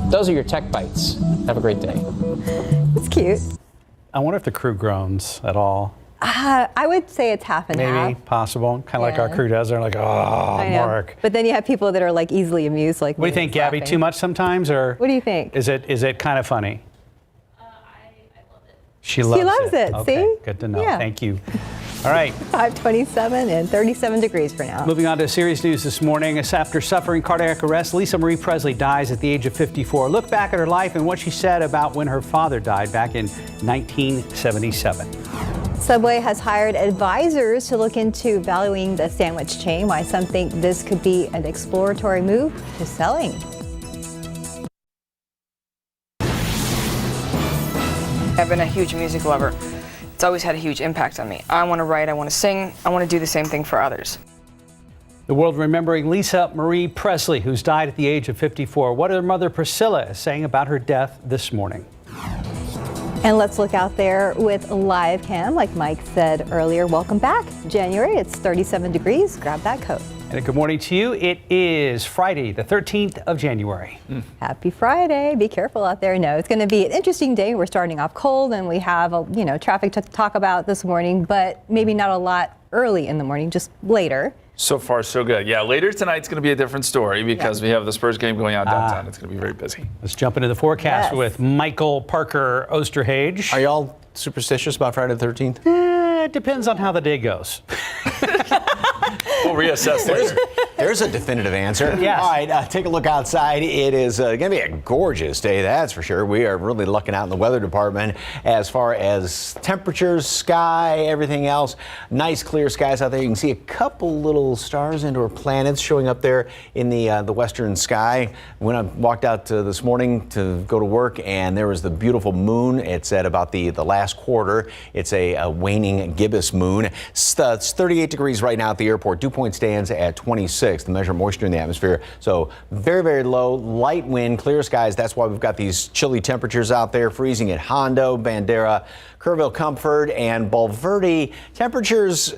Those are your Tech Bites. Have a great day. It's cute. I wonder if the crew groans at all. I would say it's half and half. Maybe possible, kind of like our crew does. They're like, oh, Mark. But then you have people that are like easily amused, like. What do you think, Gabby? Too much sometimes, or? What do you think? Is it kind of funny? I love it. She loves it. Okay, see? Good to know. Yeah. Thank you. All right. 527 and 37 degrees for now. Moving on to serious news this morning. After suffering cardiac arrest, Lisa Marie Presley dies at the age of 54. Look back at her life and what she said about when her father died back in 1977. Subway has hired advisors to look into valuing the sandwich chain. Why some think this could be an exploratory move to selling. I've been a huge music lover. It's always had a huge impact on me. I want to write, I want to sing, I want to do the same thing for others. The world remembering Lisa Marie Presley, who's died at the age of 54. What her mother Priscilla is saying about her death this morning. And let's look out there with live cam, like Mike said earlier. Welcome back. January, it's 37 degrees. Grab that coat. And good morning to you. It is Friday, the 13th of January. Happy Friday. Be careful out there. No, it's going to be an interesting day. We're starting off cold and we have, traffic to talk about this morning, but maybe not a lot early in the morning, just later. So far, so good. Yeah, later tonight's going to be a different story because we have the Spurs game going on downtown. It's going to be very busy. Let's jump into the forecast with Michael Parker Osterhage. Are y'all superstitious about Friday the 13th? It depends on how the day goes. We'll reassess later. There's a definitive answer. Yes. All right, take a look outside. It is going to be a gorgeous day, that's for sure. We are really lucking out in the weather department as far as temperatures, sky, everything else. Nice clear skies out there. You can see a couple little stars and or planets showing up there in the western sky. When I walked out this morning to go to work, and there was the beautiful moon. It's at about the last quarter. It's a waning gibbous moon. It's 38 degrees right now at the airport. Dew point stands at 26. The measure of moisture in the atmosphere. So very, very low, light wind, clear skies. That's why we've got these chilly temperatures out there, freezing at Hondo, Bandera, Kerrville, Comfort, and Bulverde. Temperatures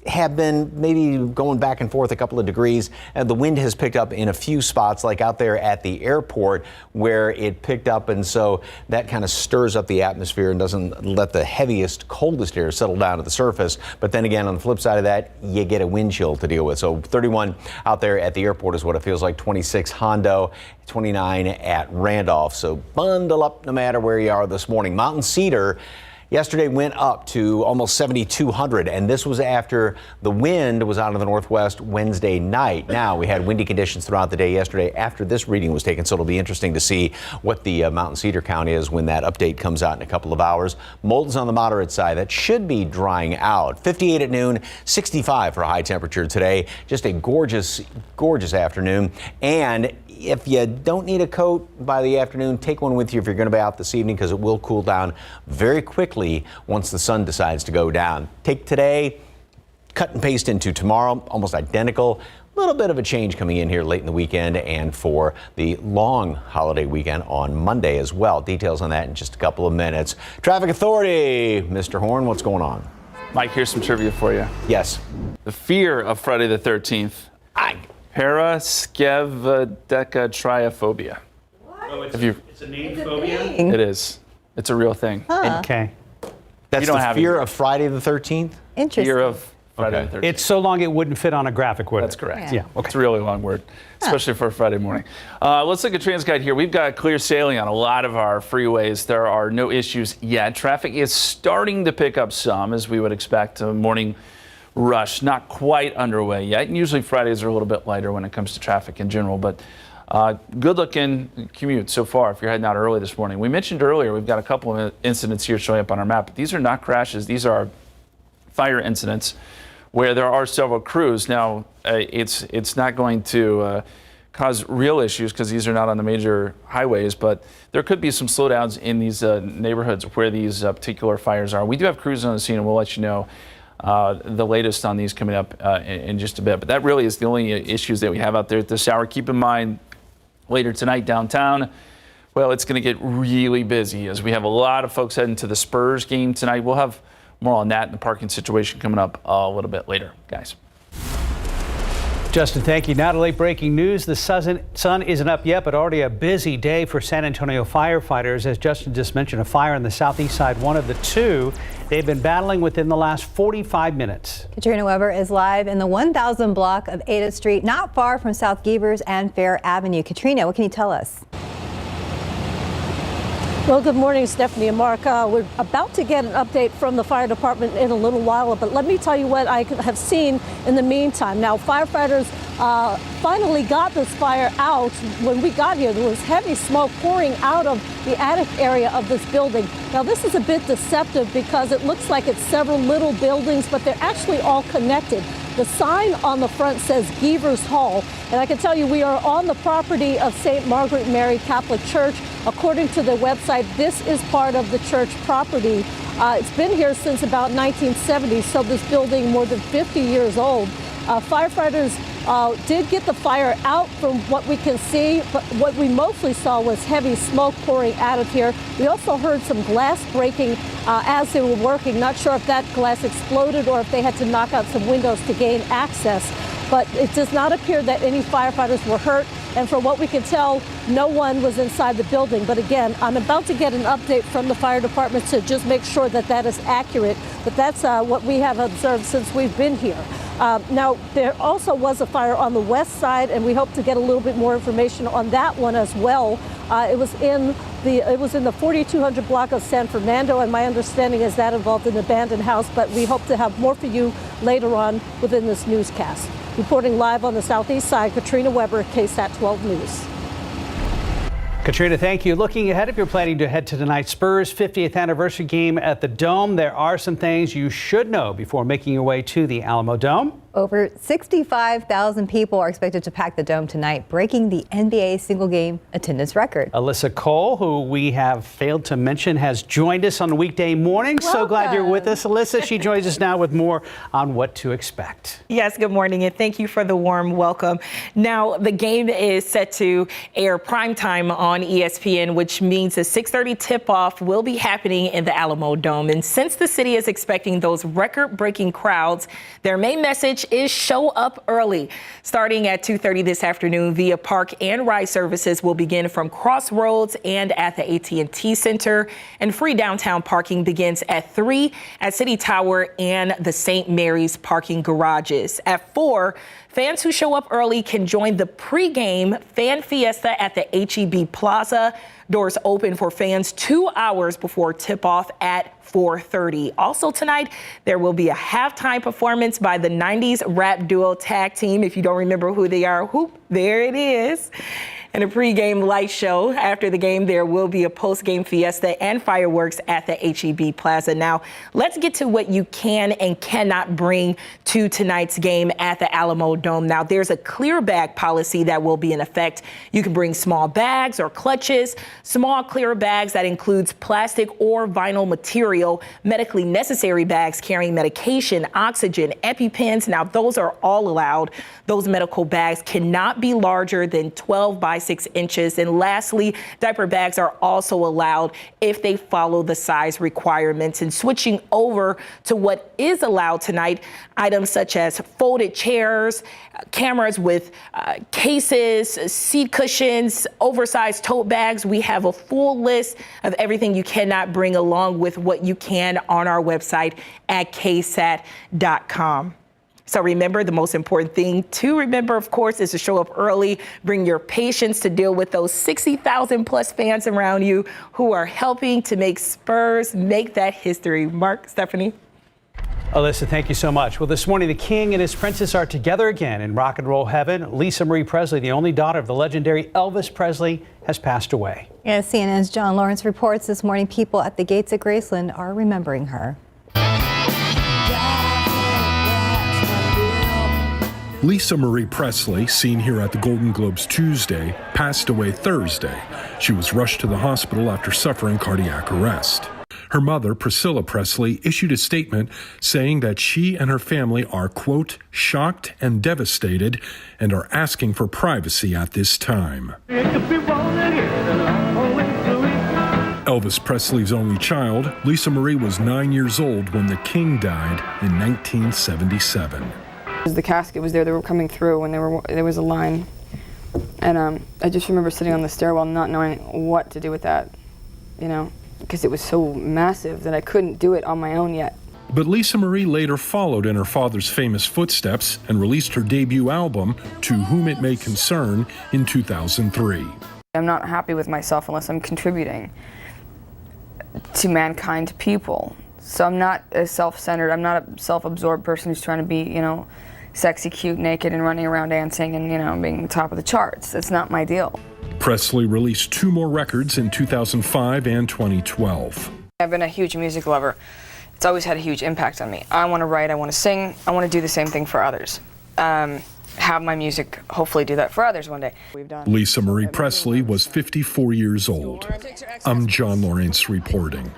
have been maybe going back and forth a couple of degrees. And the wind has picked up in a few spots, like out there at the airport where it picked up. And so that kind of stirs up the atmosphere and doesn't let the heaviest, coldest air settle down to the surface. But then again, on the flip side of that, you get a wind chill to deal with. So 31 out there at the airport is what it feels like. 26 Hondo, 29 at Randolph. So bundle up no matter where you are this morning. Mountain Cedar yesterday went up to almost 7,200, and this was after the wind was out of the northwest Wednesday night. Now, we had windy conditions throughout the day yesterday after this reading was taken, so it'll be interesting to see what the Mountain Cedar count is when that update comes out in a couple of hours. Molten's on the moderate side. That should be drying out. 58 at noon, 65 for a high temperature today. Just a gorgeous, gorgeous afternoon. And if you don't need a coat by the afternoon, take one with you if you're going to be out this evening, because it will cool down very quickly once the sun decides to go down. Take today, cut and paste into tomorrow, almost identical. A little bit of a change coming in here late in the weekend and for the long holiday weekend on Monday as well. Details on that in just a couple of minutes. Traffic Authority, Mr. Horn, what's going on? Mike, here's some trivia for you. Yes. The fear of Friday the 13th. Paraskevedecatriophobia. What? It's a named phobia? It is. It's a real thing. Okay. That's the fear of Friday the 13th? Interesting. Fear of Friday the 13th. It's so long it wouldn't fit on a graphic, would it? That's correct. Yeah. Okay. It's a really long word, especially for a Friday morning. Let's look at TransGuide here. We've got clear sailing on a lot of our freeways. There are no issues yet. Traffic is starting to pick up some, as we would expect. Morning rush not quite underway yet. And usually Fridays are a little bit lighter when it comes to traffic in general, but good looking commute so far if you're heading out early this morning. We mentioned earlier we've got a couple of incidents here showing up on our map, but these are not crashes. These are fire incidents where there are several crews. Now, it's not going to cause real issues because these are not on the major highways, but there could be some slowdowns in these neighborhoods where these particular fires are. We do have crews on the scene, and we'll let you know the latest on these coming up in just a bit. But that really is the only issues that we have out there at this hour. Keep in mind, later tonight downtown, well, it's going to get really busy as we have a lot of folks heading to the Spurs game tonight. We'll have more on that and the parking situation coming up a little bit later, guys. Justin, thank you. Now to late breaking news. The sun isn't up yet, but already a busy day for San Antonio firefighters. As Justin just mentioned, a fire on the southeast side, one of the two they've been battling within the last 45 minutes. Katrina Weber is live in the 1000 block of 8th Street, not far from South Gevers and Fair Avenue. Katrina, what can you tell us? Well, good morning, Stephanie and Mark. We're about to get an update from the fire department in a little while, but let me tell you what I have seen in the meantime. Now, firefighters finally got this fire out. When we got here, there was heavy smoke pouring out of the attic area of this building. Now, this is a bit deceptive because it looks like it's several little buildings, but they're actually all connected. The sign on the front says Gevers Hall, and I can tell you we are on the property of St. Margaret Mary Catholic Church. According to the website, this is part of the church property. It's been here since about 1970, so this building more than 50 years old. Firefighters did get the fire out from what we can see, but what we mostly saw was heavy smoke pouring out of here. We also heard some glass breaking as they were working. Not sure if that glass exploded or if they had to knock out some windows to gain access, but it does not appear that any firefighters were hurt. And from what we can tell, no one was inside the building. But again, I'm about to get an update from the fire department to just make sure that that is accurate. But that's what we have observed since we've been here. Now, there also was a fire on the west side, and we hope to get a little bit more information on that one as well. It was in the 4200 block of San Fernando, and my understanding is that involved an abandoned house. But we hope to have more for you later on within this newscast. Reporting live on the southeast side, Katrina Weber, KSAT 12 News. Katrina, thank you. Looking ahead, if you're planning to head to tonight's Spurs 50th anniversary game at the Dome, there are some things you should know before making your way to the Alamo Dome. Over 65,000 people are expected to pack the Dome tonight, breaking the NBA single game attendance record. Alyssa Cole, who we have failed to mention, has joined us on the weekday morning. Welcome. So glad you're with us, Alyssa. She joins us now with more on what to expect. Yes, good morning, and thank you for the warm welcome. Now, the game is set to air primetime on ESPN, which means a 6:30 tip-off will be happening in the Alamo Dome. And since the city is expecting those record-breaking crowds, their main message is show up early. Starting at 2:30 this afternoon, via park and ride services will begin from Crossroads and at the AT&T Center. And free downtown parking begins at 3 at City Tower and the St. Mary's parking garages. At 4, fans who show up early can join the pregame fan fiesta at the HEB Plaza. Doors open for fans 2 hours before tip-off at 4:30. Also tonight, there will be a halftime performance by the 90s rap duo Tag Team. If you don't remember who they are, whoop, there it is. And a pregame light show. After the game, there will be a postgame fiesta and fireworks at the HEB Plaza. Now, let's get to what you can and cannot bring to tonight's game at the Alamo Dome. Now, there's a clear bag policy that will be in effect. You can bring small bags or clutches, small clear bags that includes plastic or vinyl material, medically necessary bags carrying medication, oxygen, EpiPens. Now, those are all allowed. Those medical bags cannot be larger than 12 by 6 inches. And lastly, diaper bags are also allowed if they follow the size requirements. And switching over to what is allowed tonight, items such as folded chairs, cameras with cases, seat cushions, oversized tote bags. We have a full list of everything you cannot bring along with what you can on our website at KSAT.com. So remember, the most important thing to remember, of course, is to show up early. Bring your patience to deal with those 60,000 plus fans around you who are helping to make Spurs make that history. Mark, Stephanie. Alyssa, thank you so much. Well, this morning, the king and his princess are together again in rock and roll heaven. Lisa Marie Presley, the only daughter of the legendary Elvis Presley, has passed away. Yes, CNN's John Lawrence reports this morning people at the gates of Graceland are remembering her. Lisa Marie Presley, seen here at the Golden Globes Tuesday, passed away Thursday. She was rushed to the hospital after suffering cardiac arrest. Her mother, Priscilla Presley, issued a statement saying that she and her family are, quote, shocked and devastated and are asking for privacy at this time. Elvis Presley's only child, Lisa Marie was 9 years old when the king died in 1977. The casket was there, they were coming through and there was a line. And I just remember sitting on the stairwell not knowing what to do with that, you know, because it was so massive that I couldn't do it on my own yet. But Lisa Marie later followed in her father's famous footsteps and released her debut album, To Whom It May Concern, in 2003. I'm not happy with myself unless I'm contributing to mankind, to people. So I'm not a self-centered, I'm not a self-absorbed person who's trying to be, you know, sexy, cute, naked, and running around dancing and, you know, being top of the charts. That's not my deal. Presley released 2 more records in 2005 and 2012. I've been a huge music lover. It's always had a huge impact on me. I want to write, I want to sing, I want to do the same thing for others. Have my music hopefully do that for others one day. Lisa Marie Presley was 54 years old. I'm John Lawrence reporting.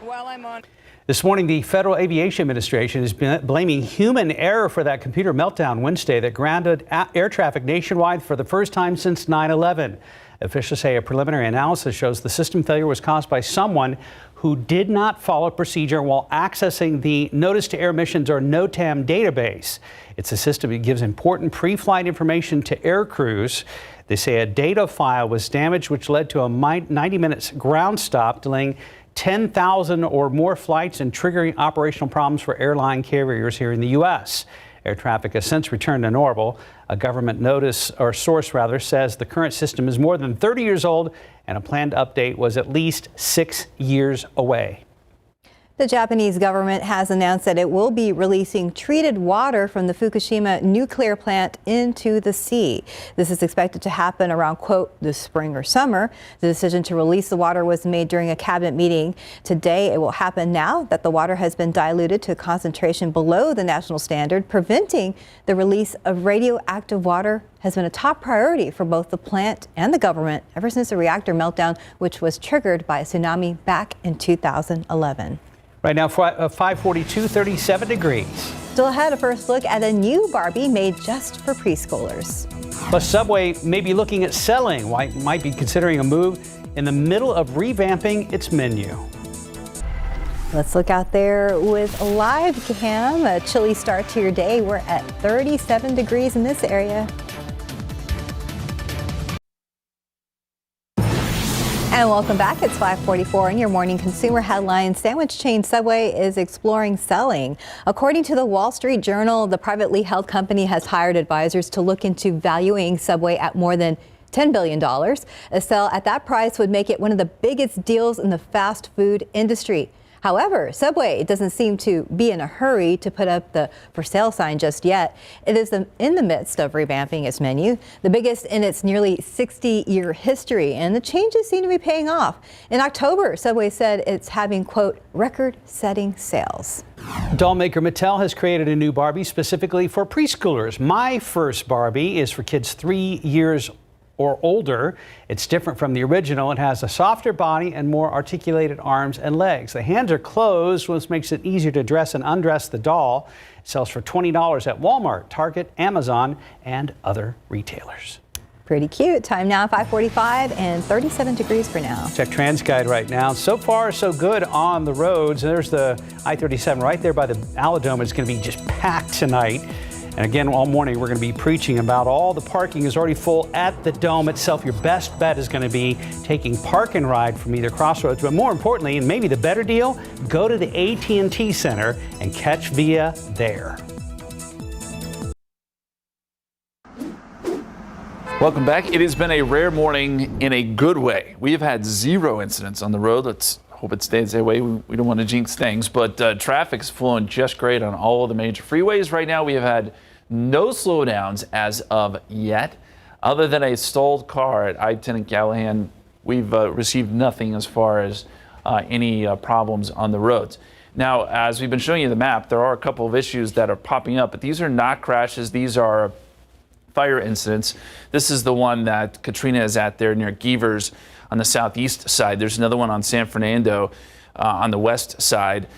This morning, the Federal Aviation Administration is blaming human error for that computer meltdown Wednesday that grounded air traffic nationwide for the first time since 9/11. Officials say a preliminary analysis shows the system failure was caused by someone who did not follow procedure while accessing the Notice to Air Missions or NOTAM database. It's a system that gives important pre-flight information to air crews. They say a data file was damaged, which led to a 90-minute ground stop, delaying 10,000 or more flights and triggering operational problems for airline carriers here in the U.S. Air traffic has since returned to normal. A government source says the current system is more than 30 years old and a planned update was at least 6 years away. The Japanese government has announced that it will be releasing treated water from the Fukushima nuclear plant into the sea. This is expected to happen around, quote, the spring or summer. The decision to release the water was made during a cabinet meeting. Today, it will happen now that the water has been diluted to a concentration below the national standard. Preventing the release of radioactive water has been a top priority for both the plant and the government ever since the reactor meltdown, which was triggered by a tsunami back in 2011. Right now, 542, 37 degrees. Still ahead, a first look at a new Barbie made just for preschoolers. Plus, Subway may be looking at selling, might be considering a move in the middle of revamping its menu. Let's look out there with a live cam. A chilly start to your day. We're at 37 degrees in this area. And welcome back. It's 5:44 in your morning consumer headlines. Sandwich chain Subway is exploring selling. According to the Wall Street Journal, the privately held company has hired advisors to look into valuing Subway at more than $10 billion. A sale at that price would make it one of the biggest deals in the fast food industry. However, Subway doesn't seem to be in a hurry to put up the for sale sign just yet. It is in the midst of revamping its menu, the biggest in its nearly 60-year history, and the changes seem to be paying off. In October, Subway said it's having, quote, record-setting sales. Doll maker Mattel has created a new Barbie specifically for preschoolers. My First Barbie is for kids 3 years or older. It's different from the original. It has a softer body and more articulated arms and legs. The hands are closed, which makes it easier to dress and undress the doll. It sells for $20 at Walmart, Target, Amazon, and other retailers. Pretty cute. Time now, 5:45 and 37 degrees for now. Check TransGuide right now. So far, so good on the roads. There's the I-37 right there by the Aladome. It's going to be just packed tonight. And again, all morning, we're going to be preaching about all the parking is already full at the Dome itself. Your best bet is going to be taking Park and Ride from either crossroads. But more importantly, and maybe the better deal, go to the AT&T Center and catch Via there. Welcome back. It has been a rare morning in a good way. We have had 0 incidents on the road. Let's hope it stays that way. We don't want to jinx things, but traffic's flowing just great on all of the major freeways right now. We have had no slowdowns as of yet. Other than a stalled car at I-10 and Callahan, we've received nothing as far as any problems on the roads. Now, as we've been showing you the map, there are a couple of issues that are popping up, but these are not crashes. These are fire incidents. This is the one that Katrina is at there near Geevers on the southeast side. There's another one on San Fernando on the west side.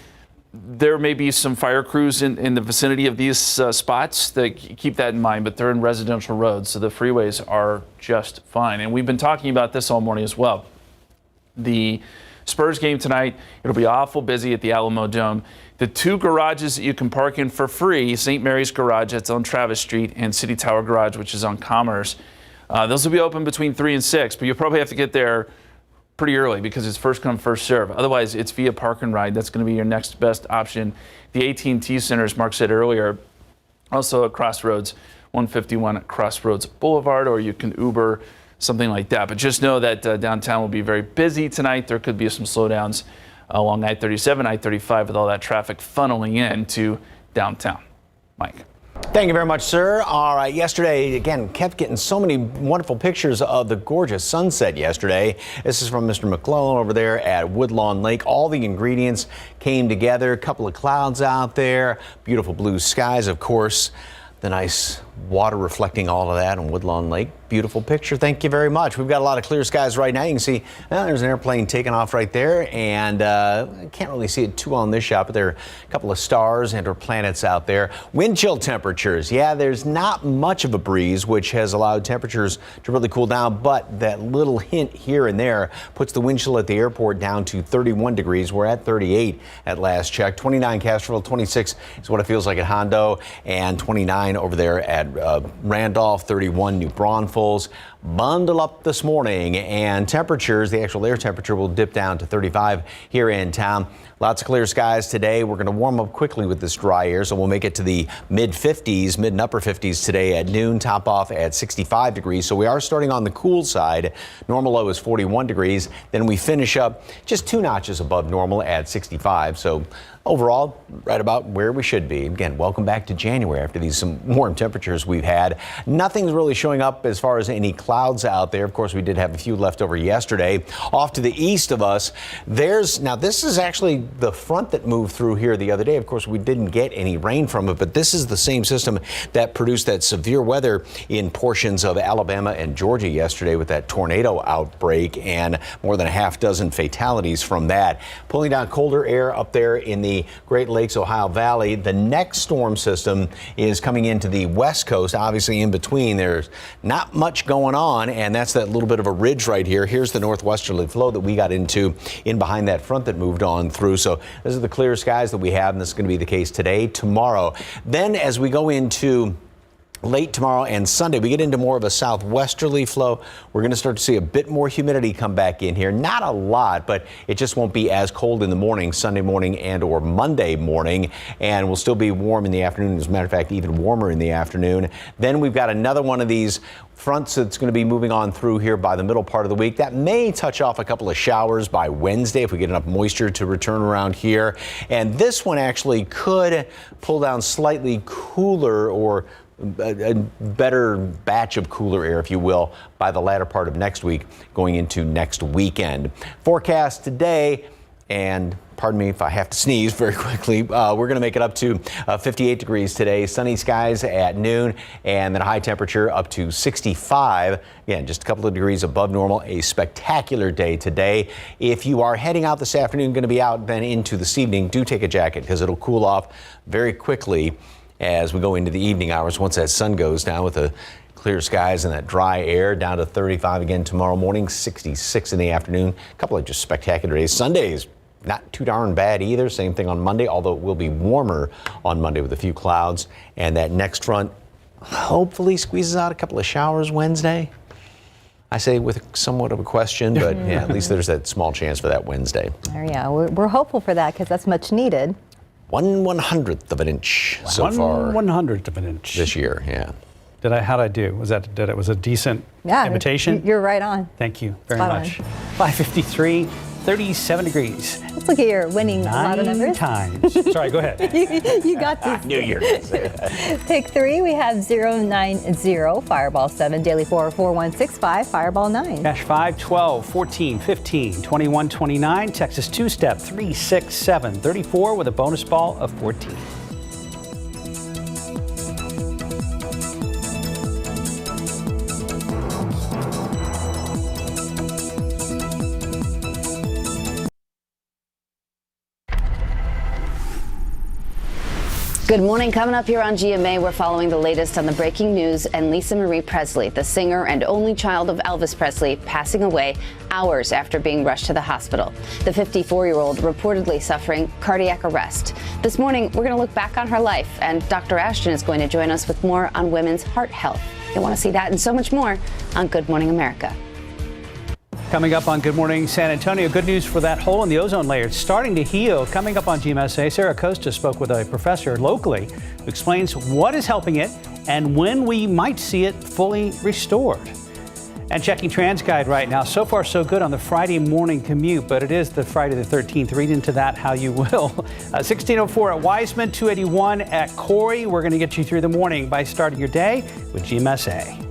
There may be some fire crews in the vicinity of these spots. Keep that in mind, but they're in residential roads, so the freeways are just fine. And we've been talking about this all morning as well. The Spurs game tonight, it'll be awful busy at the Alamo Dome. The two garages that you can park in for free, St. Mary's Garage, that's on Travis Street, and City Tower Garage, which is on Commerce, those will be open between 3 and 6, but you'll probably have to get there pretty early because it's first come, first serve. Otherwise, it's via park and ride. That's going to be your next best option. The AT&T Center, as Mark said earlier, also at Crossroads, 151 at Crossroads Boulevard, or you can Uber, something like that. But just know that downtown will be very busy tonight. There could be some slowdowns along I-37, I-35 with all that traffic funneling into downtown. Mike. Thank you very much, sir. All right, yesterday, again, kept getting so many wonderful pictures of the gorgeous sunset yesterday. This is from Mr. McClellan over there at Woodlawn Lake. All the ingredients came together. A couple of clouds out there, beautiful blue skies, of course. The nice water reflecting all of that on Woodlawn Lake. Beautiful picture. Thank you very much. We've got a lot of clear skies right now. You can see there's an airplane taking off right there, and I can't really see it too well in this shot, but there are a couple of stars and or planets out there. Wind chill temperatures. Yeah, there's not much of a breeze, which has allowed temperatures to really cool down, but that little hint here and there puts the wind chill at the airport down to 31 degrees. We're at 38 at last check. 29 Castroville, 26 is what it feels like at Hondo, and 29 over there at Randolph, 31 New Braunfels. Bundle up this morning, and temperatures, the actual air temperature will dip down to 35 here in town. Lots of clear skies today. We're going to warm up quickly with this dry air, so we'll make it to the mid 50s, mid and upper 50s today at noon, top off at 65 degrees. So we are starting on the cool side. Normal low is 41 degrees. Then we finish up just 2 notches above normal at 65. So overall, right about where we should be. Again, welcome back to January after these some warm temperatures we've had. Nothing's really showing up as far as any clouds out there. Of course, we did have a few left over yesterday. Off to the east of us, now this is actually the front that moved through here the other day. Of course, we didn't get any rain from it, but this is the same system that produced that severe weather in portions of Alabama and Georgia yesterday with that tornado outbreak and more than a half dozen fatalities from that. Pulling down colder air up there in the Great Lakes, Ohio Valley. The next storm system is coming into the west coast. Obviously, in between, there's not much going on, and that's that little bit of a ridge right here. Here's the northwesterly flow that we got into in behind that front that moved on through. So this is the clear skies that we have, and this is going to be the case today, tomorrow. Then as we go into late tomorrow and Sunday, we get into more of a southwesterly flow. We're going to start to see a bit more humidity come back in here. Not a lot, but it just won't be as cold in the morning, Sunday morning and or Monday morning, and will still be warm in the afternoon. As a matter of fact, even warmer in the afternoon. Then we've got another one of these fronts that's going to be moving on through here by the middle part of the week. That may touch off a couple of showers by Wednesday if we get enough moisture to return around here. And this one actually could pull down slightly cooler or a better batch of cooler air, if you will, by the latter part of next week going into next weekend. Forecast today, and pardon me if I have to sneeze very quickly, we're going to make it up to 58 degrees today, sunny skies at noon, and then a high temperature up to 65. Again, just a couple of degrees above normal. A spectacular day today. If you are heading out this afternoon, going to be out then into this evening, do take a jacket because it'll cool off very quickly as we go into the evening hours once that sun goes down with the clear skies and that dry air. Down to 35 again tomorrow morning, 66 in the afternoon. A couple of just spectacular days. Sunday is not too darn bad either. Same thing on Monday, although it will be warmer on Monday with a few clouds. And that next front hopefully squeezes out a couple of showers Wednesday. I say with somewhat of a question, but yeah, at least there's that small chance for that Wednesday. Yeah, we're hopeful for that because that's much needed. 1/100th of an inch so far. 1/100th of an inch this year. Yeah. How'd I do? Was a decent invitation? You're right on. Thank you very Spot much. 5:53. 37 degrees. Let's look at your winning lotto numbers. 9 times. Sorry, go ahead. You got this. I knew you were going to say that. Pick 3, we have 090, Fireball 7, Daily 4, 4165, Fireball 9. Cash 5, 12, 14, 15, 21, 29. Texas two-step 3, 6, 7, 34 with a bonus ball of 14. Good morning. Coming up here on GMA, we're following the latest on the breaking news and Lisa Marie Presley, the singer and only child of Elvis Presley, passing away hours after being rushed to the hospital. The 54-year-old reportedly suffering cardiac arrest. This morning, we're going to look back on her life, and Dr. Ashton is going to join us with more on women's heart health. You'll want to see that and so much more on Good Morning America. Coming up on Good Morning San Antonio, good news for that hole in the ozone layer. It's starting to heal. Coming up on GMSA, Sarah Costa spoke with a professor locally who explains what is helping it and when we might see it fully restored. And checking TransGuide right now. So far, so good on the Friday morning commute, but it is the Friday the 13th. Read into that how you will. 1604 at Wiseman, 281 at Corey. We're going to get you through the morning by starting your day with GMSA.